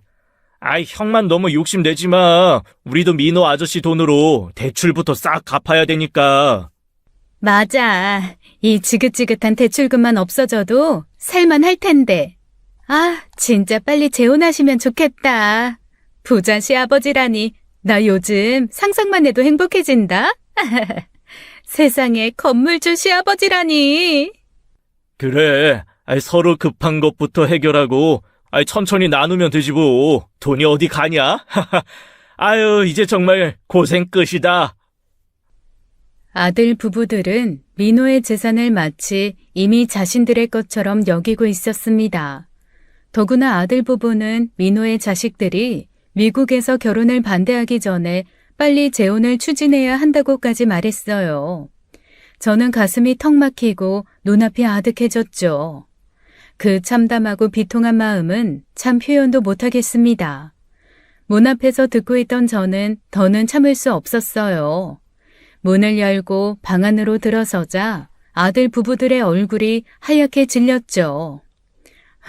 형만 너무 욕심내지 마. 우리도 민호 아저씨 돈으로 대출부터 싹 갚아야 되니까. 맞아. 이 지긋지긋한 대출금만 없어져도 살만할 텐데. 진짜 빨리 재혼하시면 좋겠다. 부자 시아버지라니. 나 요즘 상상만 해도 행복해진다. 세상에 건물주 시아버지라니. 그래. 서로 급한 것부터 해결하고 천천히 나누면 되지 뭐. 돈이 어디 가냐? 이제 정말 고생 끝이다. 아들 부부들은 민호의 재산을 마치 이미 자신들의 것처럼 여기고 있었습니다. 더구나 아들 부부는 민호의 자식들이 미국에서 결혼을 반대하기 전에 빨리 재혼을 추진해야 한다고까지 말했어요. 저는 가슴이 턱 막히고 눈앞이 아득해졌죠. 그 참담하고 비통한 마음은 참 표현도 못하겠습니다. 문 앞에서 듣고 있던 저는 더는 참을 수 없었어요. 문을 열고 방 안으로 들어서자 아들 부부들의 얼굴이 하얗게 질렸죠.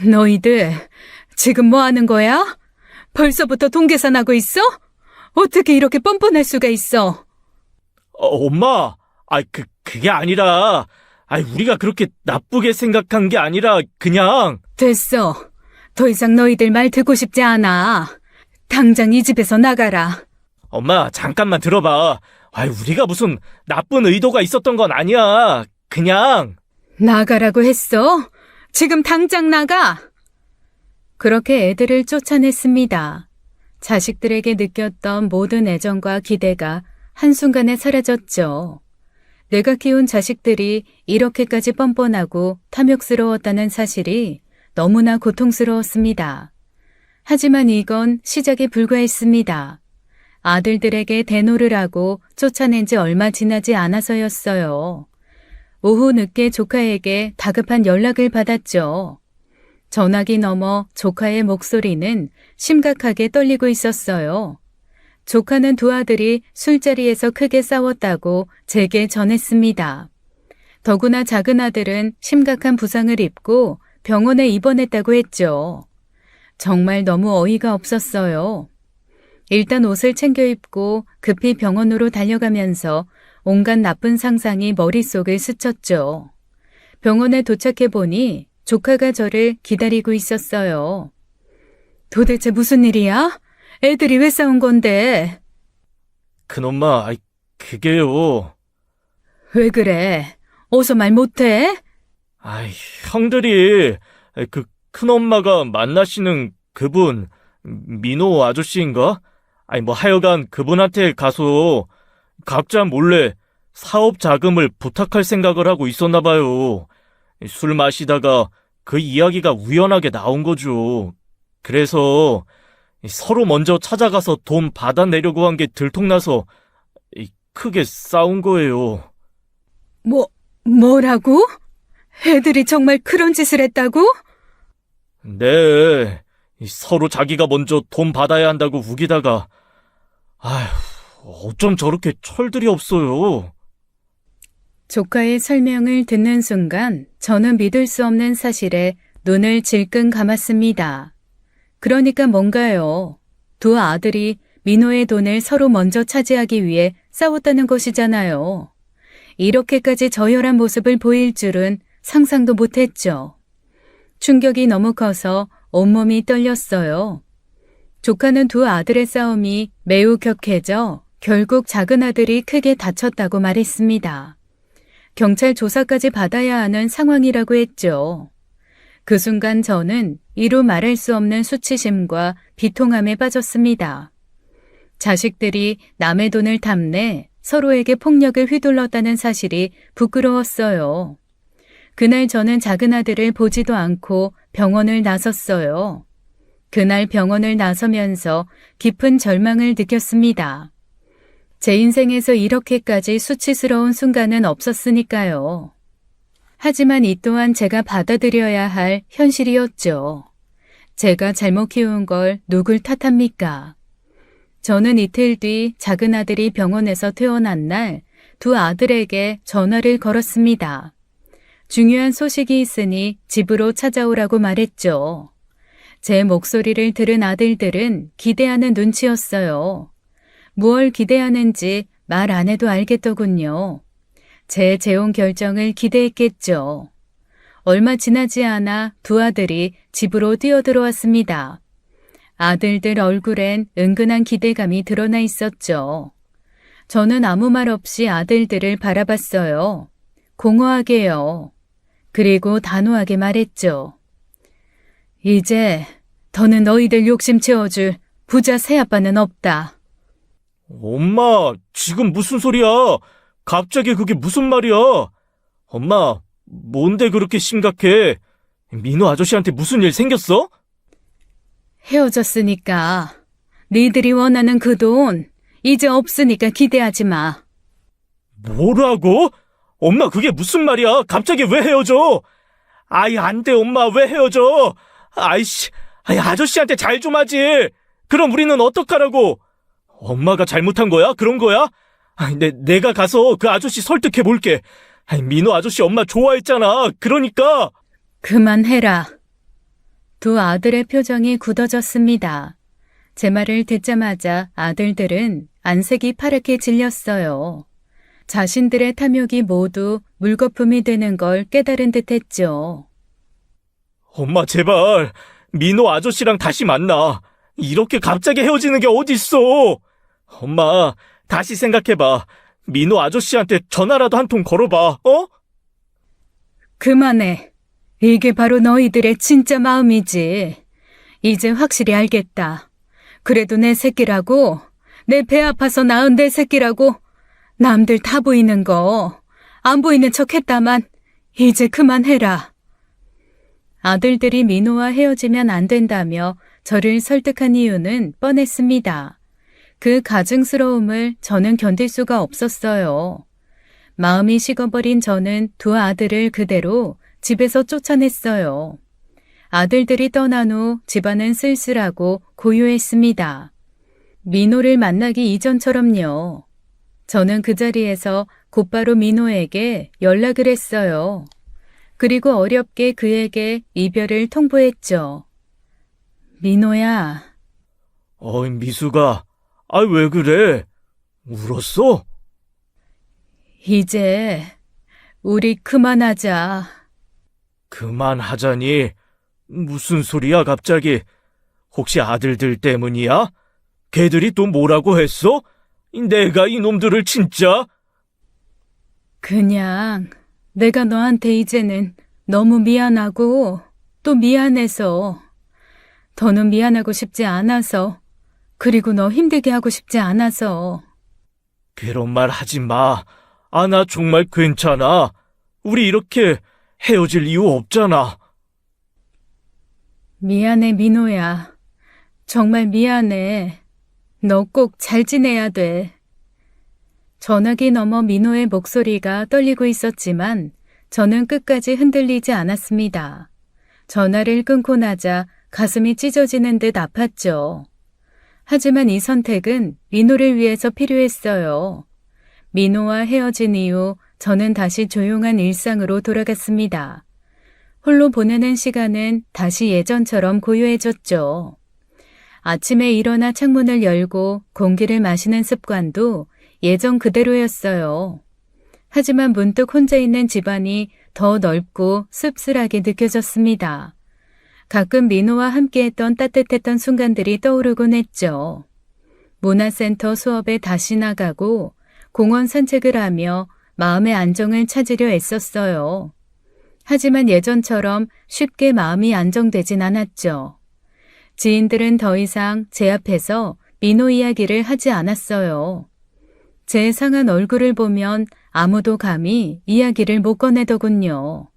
너희들 지금 뭐 하는 거야? 벌써부터 돈 계산하고 있어? 어떻게 이렇게 뻔뻔할 수가 있어? 엄마, 그게 아니라, 우리가 그렇게 나쁘게 생각한 게 아니라, 그냥. 됐어. 더 이상 너희들 말 듣고 싶지 않아. 당장 이 집에서 나가라. 엄마, 잠깐만 들어봐. 우리가 무슨 나쁜 의도가 있었던 건 아니야. 그냥. 나가라고 했어? 지금 당장 나가! 그렇게 애들을 쫓아냈습니다. 자식들에게 느꼈던 모든 애정과 기대가 한순간에 사라졌죠. 내가 키운 자식들이 이렇게까지 뻔뻔하고 탐욕스러웠다는 사실이 너무나 고통스러웠습니다. 하지만 이건 시작에 불과했습니다. 아들들에게 대노를 하고 쫓아낸 지 얼마 지나지 않아서였어요. 오후 늦게 조카에게 다급한 연락을 받았죠. 전화기 너머 조카의 목소리는 심각하게 떨리고 있었어요. 조카는 두 아들이 술자리에서 크게 싸웠다고 제게 전했습니다. 더구나 작은 아들은 심각한 부상을 입고 병원에 입원했다고 했죠. 정말 너무 어이가 없었어요. 일단 옷을 챙겨 입고 급히 병원으로 달려가면서 온갖 나쁜 상상이 머릿속을 스쳤죠. 병원에 도착해 보니 조카가 저를 기다리고 있었어요. 도대체 무슨 일이야? 애들이 왜 싸운 건데? 큰엄마, 그게요. 왜 그래? 어서 말 못해? 형들이 그 큰엄마가 만나시는 그분 민호 아저씨인가? 하여간 그분한테 가서 각자 몰래 사업 자금을 부탁할 생각을 하고 있었나 봐요. 술 마시다가 그 이야기가 우연하게 나온 거죠. 그래서 서로 먼저 찾아가서 돈 받아내려고 한 게 들통나서 크게 싸운 거예요. 뭐라고? 애들이 정말 그런 짓을 했다고? 네, 서로 자기가 먼저 돈 받아야 한다고 우기다가 어쩜 저렇게 철들이 없어요. 조카의 설명을 듣는 순간 저는 믿을 수 없는 사실에 눈을 질끈 감았습니다. 그러니까 뭔가요? 두 아들이 민호의 돈을 서로 먼저 차지하기 위해 싸웠다는 것이잖아요. 이렇게까지 저열한 모습을 보일 줄은 상상도 못했죠. 충격이 너무 커서 온몸이 떨렸어요. 조카는 두 아들의 싸움이 매우 격해져 결국 작은 아들이 크게 다쳤다고 말했습니다. 경찰 조사까지 받아야 하는 상황이라고 했죠. 그 순간 저는 이루 말할 수 없는 수치심과 비통함에 빠졌습니다. 자식들이 남의 돈을 탐내 서로에게 폭력을 휘둘렀다는 사실이 부끄러웠어요. 그날 저는 작은 아들을 보지도 않고 병원을 나섰어요. 그날 병원을 나서면서 깊은 절망을 느꼈습니다. 제 인생에서 이렇게까지 수치스러운 순간은 없었으니까요. 하지만 이 또한 제가 받아들여야 할 현실이었죠. 제가 잘못 키운 걸 누굴 탓합니까? 저는 이틀 뒤 작은 아들이 병원에서 퇴원한 날 두 아들에게 전화를 걸었습니다. 중요한 소식이 있으니 집으로 찾아오라고 말했죠. 제 목소리를 들은 아들들은 기대하는 눈치였어요. 무얼 기대하는지 말 안 해도 알겠더군요. 제 재혼 결정을 기대했겠죠. 얼마 지나지 않아 두 아들이 집으로 뛰어들어왔습니다. 아들들 얼굴엔 은근한 기대감이 드러나 있었죠. 저는 아무 말 없이 아들들을 바라봤어요. 공허하게요. 그리고 단호하게 말했죠. 이제 더는 너희들 욕심 채워줄 부자 새아빠는 없다. 엄마, 지금 무슨 소리야? 갑자기 그게 무슨 말이야? 엄마, 뭔데 그렇게 심각해? 민호 아저씨한테 무슨 일 생겼어? 헤어졌으니까 니들이 원하는 그 돈 이제 없으니까 기대하지 마. 뭐라고? 엄마, 그게 무슨 말이야? 갑자기 왜 헤어져? 안 돼, 엄마, 왜 헤어져? 아저씨한테 잘 좀 하지. 그럼 우리는 어떡하라고? 엄마가 잘못한 거야? 그런 거야? 내가 가서 그 아저씨 설득해 볼게. 민호 아저씨 엄마 좋아했잖아. 그러니까. 그만해라. 두 아들의 표정이 굳어졌습니다. 제 말을 듣자마자 아들들은 안색이 파랗게 질렸어요. 자신들의 탐욕이 모두 물거품이 되는 걸 깨달은 듯했죠. 엄마, 제발 민호 아저씨랑 다시 만나. 이렇게 갑자기 헤어지는 게 어딨어? 엄마, 다시 생각해봐. 민호 아저씨한테 전화라도 한 통 걸어봐, 어? 그만해. 이게 바로 너희들의 진짜 마음이지. 이제 확실히 알겠다. 그래도 내 새끼라고, 내 배 아파서 낳은 내 새끼라고, 남들 다 보이는 거, 안 보이는 척 했다만, 이제 그만해라. 아들들이 민호와 헤어지면 안 된다며 저를 설득한 이유는 뻔했습니다. 그 가증스러움을 저는 견딜 수가 없었어요. 마음이 식어버린 저는 두 아들을 그대로 집에서 쫓아냈어요. 아들들이 떠난 후 집안은 쓸쓸하고 고요했습니다. 민호를 만나기 이전처럼요. 저는 그 자리에서 곧바로 민호에게 연락을 했어요. 그리고 어렵게 그에게 이별을 통보했죠. 민호야. 어이, 미수가, 왜 그래? 울었어? 이제 우리 그만하자. 그만하자니. 무슨 소리야, 갑자기. 혹시 아들들 때문이야? 걔들이 또 뭐라고 했어? 내가 이놈들을 진짜? 그냥 내가 너한테 이제는 너무 미안하고 또 미안해서 더는 미안하고 싶지 않아서 그리고 너 힘들게 하고 싶지 않아서. 그런 말 하지 마. 나 정말 괜찮아. 우리 이렇게 헤어질 이유 없잖아. 미안해 민호야. 정말 미안해. 너 꼭 잘 지내야 돼. 전화기 너머 민호의 목소리가 떨리고 있었지만 저는 끝까지 흔들리지 않았습니다. 전화를 끊고 나자 가슴이 찢어지는 듯 아팠죠. 하지만 이 선택은 민호를 위해서 필요했어요. 민호와 헤어진 이후 저는 다시 조용한 일상으로 돌아갔습니다. 홀로 보내는 시간은 다시 예전처럼 고요해졌죠. 아침에 일어나 창문을 열고 공기를 마시는 습관도 예전 그대로였어요. 하지만 문득 혼자 있는 집안이 더 넓고 씁쓸하게 느껴졌습니다. 가끔 민호와 함께했던 따뜻했던 순간들이 떠오르곤 했죠. 문화센터 수업에 다시 나가고 공원 산책을 하며 마음의 안정을 찾으려 애썼어요. 하지만 예전처럼 쉽게 마음이 안정되진 않았죠. 지인들은 더 이상 제 앞에서 민호 이야기를 하지 않았어요. 제 상한 얼굴을 보면 아무도 감히 이야기를 못 꺼내더군요.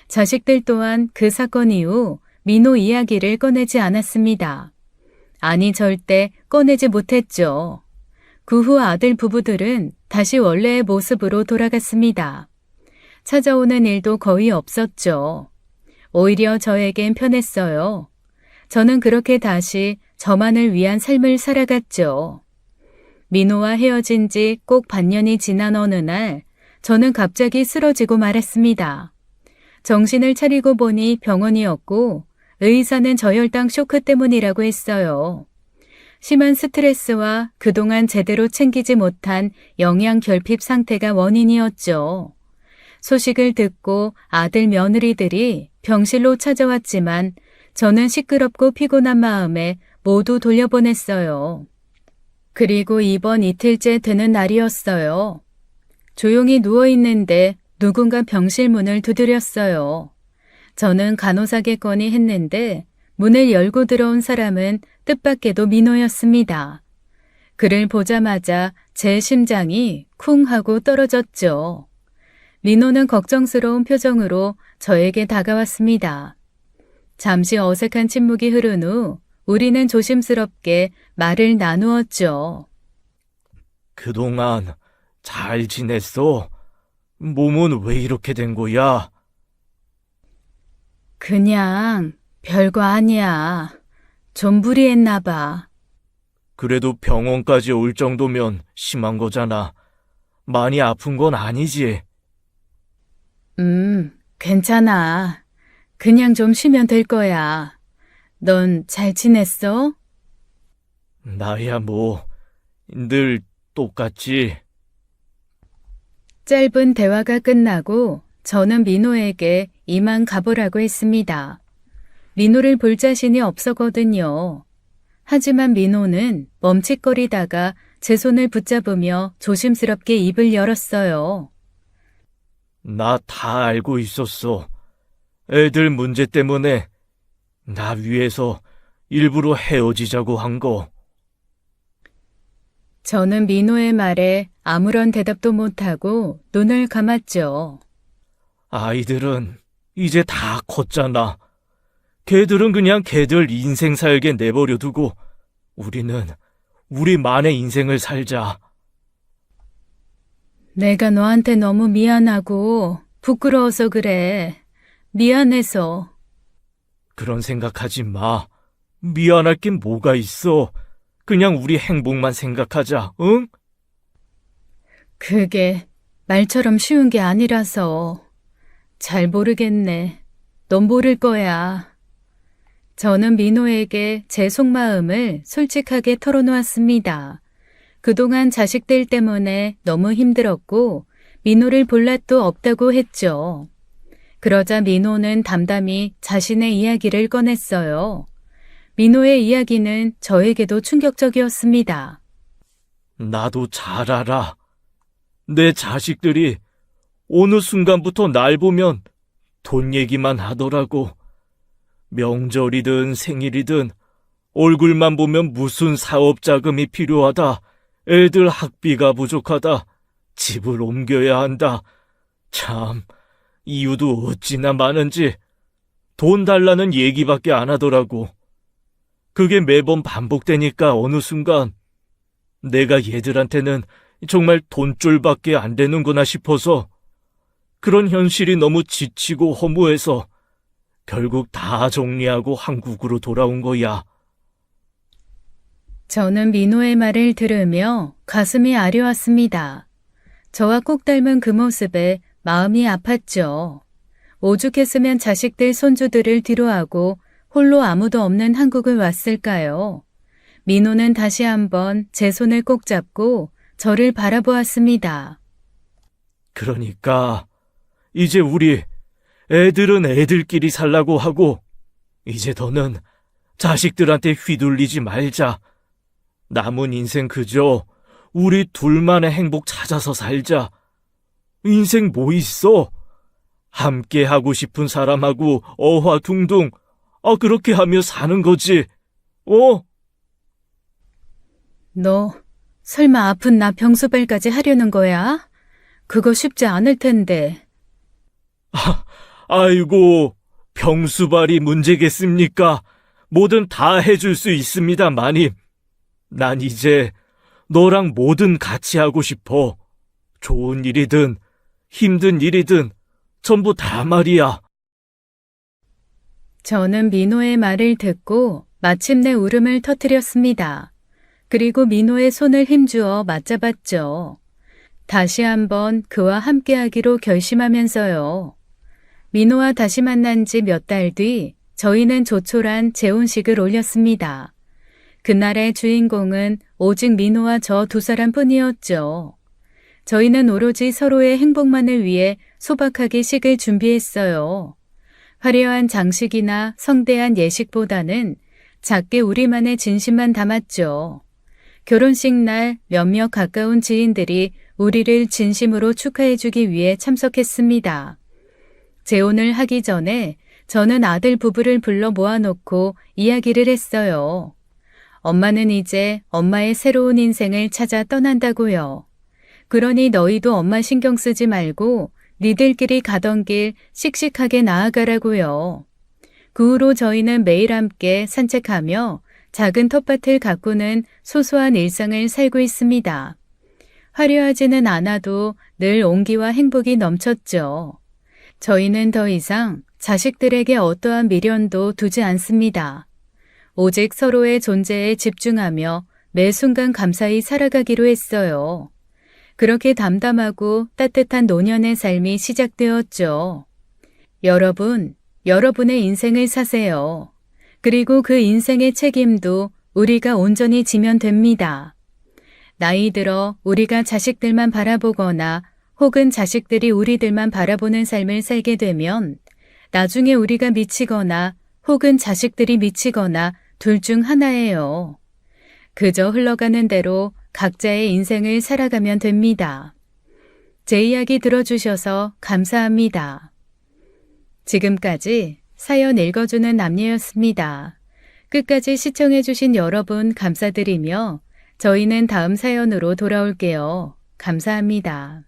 자식들 또한 그 사건 이후 민호 이야기를 꺼내지 않았습니다. 아니, 절대 꺼내지 못했죠. 그 후 아들 부부들은 다시 원래의 모습으로 돌아갔습니다. 찾아오는 일도 거의 없었죠. 오히려 저에겐 편했어요. 저는 그렇게 다시 저만을 위한 삶을 살아갔죠. 민호와 헤어진 지 꼭 반년이 지난 어느 날 저는 갑자기 쓰러지고 말았습니다. 정신을 차리고 보니 병원이었고 의사는 저혈당 쇼크 때문이라고 했어요. 심한 스트레스와 그동안 제대로 챙기지 못한 영양 결핍 상태가 원인이었죠. 소식을 듣고 아들 며느리들이 병실로 찾아왔지만 저는 시끄럽고 피곤한 마음에 모두 돌려보냈어요. 그리고 입원 이틀째 되는 날이었어요. 조용히 누워있는데 누군가 병실 문을 두드렸어요. 저는 간호사겠거니 했는데 문을 열고 들어온 사람은 뜻밖에도 민호였습니다. 그를 보자마자 제 심장이 쿵 하고 떨어졌죠. 민호는 걱정스러운 표정으로 저에게 다가왔습니다. 잠시 어색한 침묵이 흐른 후 우리는 조심스럽게 말을 나누었죠. 그동안 잘 지냈어? 몸은 왜 이렇게 된 거야? 그냥 별거 아니야. 좀 무리했나 봐. 그래도 병원까지 올 정도면 심한 거잖아. 많이 아픈 건 아니지? 괜찮아. 그냥 좀 쉬면 될 거야. 넌 잘 지냈어? 나야 뭐, 늘 똑같지. 짧은 대화가 끝나고 저는 민호에게 이만 가보라고 했습니다. 민호를 볼 자신이 없었거든요. 하지만 민호는 멈칫거리다가 제 손을 붙잡으며 조심스럽게 입을 열었어요. 나 다 알고 있었어. 애들 문제 때문에 나 위해서 일부러 헤어지자고 한 거. 저는 민호의 말에 아무런 대답도 못하고 눈을 감았죠. 아이들은 이제 다 컸잖아. 걔들은 그냥 걔들 인생 살게 내버려 두고 우리는 우리만의 인생을 살자. 내가 너한테 너무 미안하고 부끄러워서 그래. 미안해서. 그런 생각하지 마. 미안할 게 뭐가 있어. 그냥 우리 행복만 생각하자, 응? 그게 말처럼 쉬운 게 아니라서. 잘 모르겠네. 넌 모를 거야. 저는 민호에게 제 속마음을 솔직하게 털어놓았습니다. 그동안 자식들 때문에 너무 힘들었고 민호를 볼 낯도 없다고 했죠. 그러자 민호는 담담히 자신의 이야기를 꺼냈어요. 민호의 이야기는 저에게도 충격적이었습니다. 나도 잘 알아. 내 자식들이 어느 순간부터 날 보면 돈 얘기만 하더라고. 명절이든 생일이든 얼굴만 보면 무슨 사업 자금이 필요하다. 애들 학비가 부족하다. 집을 옮겨야 한다. 참, 이유도 어찌나 많은지 돈 달라는 얘기밖에 안 하더라고. 그게 매번 반복되니까 어느 순간 내가 얘들한테는 정말 돈줄밖에 안 되는구나 싶어서 그런 현실이 너무 지치고 허무해서 결국 다 정리하고 한국으로 돌아온 거야. 저는 민호의 말을 들으며 가슴이 아려왔습니다. 저와 꼭 닮은 그 모습에 마음이 아팠죠. 오죽했으면 자식들 손주들을 뒤로하고 홀로 아무도 없는 한국을 왔을까요? 민호는 다시 한번 제 손을 꼭 잡고 저를 바라보았습니다. 그러니까 이제 우리 애들은 애들끼리 살라고 하고 이제 더는 자식들한테 휘둘리지 말자. 남은 인생 그저 우리 둘만의 행복 찾아서 살자. 인생 뭐 있어? 함께 하고 싶은 사람하고 어화둥둥 그렇게 하며 사는 거지. 너 설마 아픈 나 병수발까지 하려는 거야? 그거 쉽지 않을 텐데. 아이고, 병수발이 문제겠습니까? 뭐든 다 해줄 수 있습니다, 마님. 난 이제 너랑 뭐든 같이 하고 싶어. 좋은 일이든 힘든 일이든 전부 다 말이야. 저는 민호의 말을 듣고 마침내 울음을 터뜨렸습니다. 그리고 민호의 손을 힘주어 맞잡았죠. 다시 한번 그와 함께하기로 결심하면서요. 민호와 다시 만난 지 몇 달 뒤 저희는 조촐한 재혼식을 올렸습니다. 그날의 주인공은 오직 민호와 저 두 사람뿐이었죠. 저희는 오로지 서로의 행복만을 위해 소박하게 식을 준비했어요. 화려한 장식이나 성대한 예식보다는 작게 우리만의 진심만 담았죠. 결혼식 날 몇몇 가까운 지인들이 우리를 진심으로 축하해주기 위해 참석했습니다. 재혼을 하기 전에 저는 아들 부부를 불러 모아놓고 이야기를 했어요. 엄마는 이제 엄마의 새로운 인생을 찾아 떠난다고요. 그러니 너희도 엄마 신경 쓰지 말고 니들끼리 가던 길 씩씩하게 나아가라고요. 그 후로 저희는 매일 함께 산책하며 작은 텃밭을 가꾸는 소소한 일상을 살고 있습니다. 화려하지는 않아도 늘 온기와 행복이 넘쳤죠. 저희는 더 이상 자식들에게 어떠한 미련도 두지 않습니다. 오직 서로의 존재에 집중하며 매 순간 감사히 살아가기로 했어요. 그렇게 담담하고 따뜻한 노년의 삶이 시작되었죠. 여러분, 여러분의 인생을 사세요. 그리고 그 인생의 책임도 우리가 온전히 지면 됩니다. 나이 들어 우리가 자식들만 바라보거나 혹은 자식들이 우리들만 바라보는 삶을 살게 되면 나중에 우리가 미치거나 혹은 자식들이 미치거나 둘 중 하나예요. 그저 흘러가는 대로 각자의 인생을 살아가면 됩니다. 제 이야기 들어주셔서 감사합니다. 지금까지 사연 읽어주는 남녀였습니다. 끝까지 시청해주신 여러분 감사드리며 저희는 다음 사연으로 돌아올게요. 감사합니다.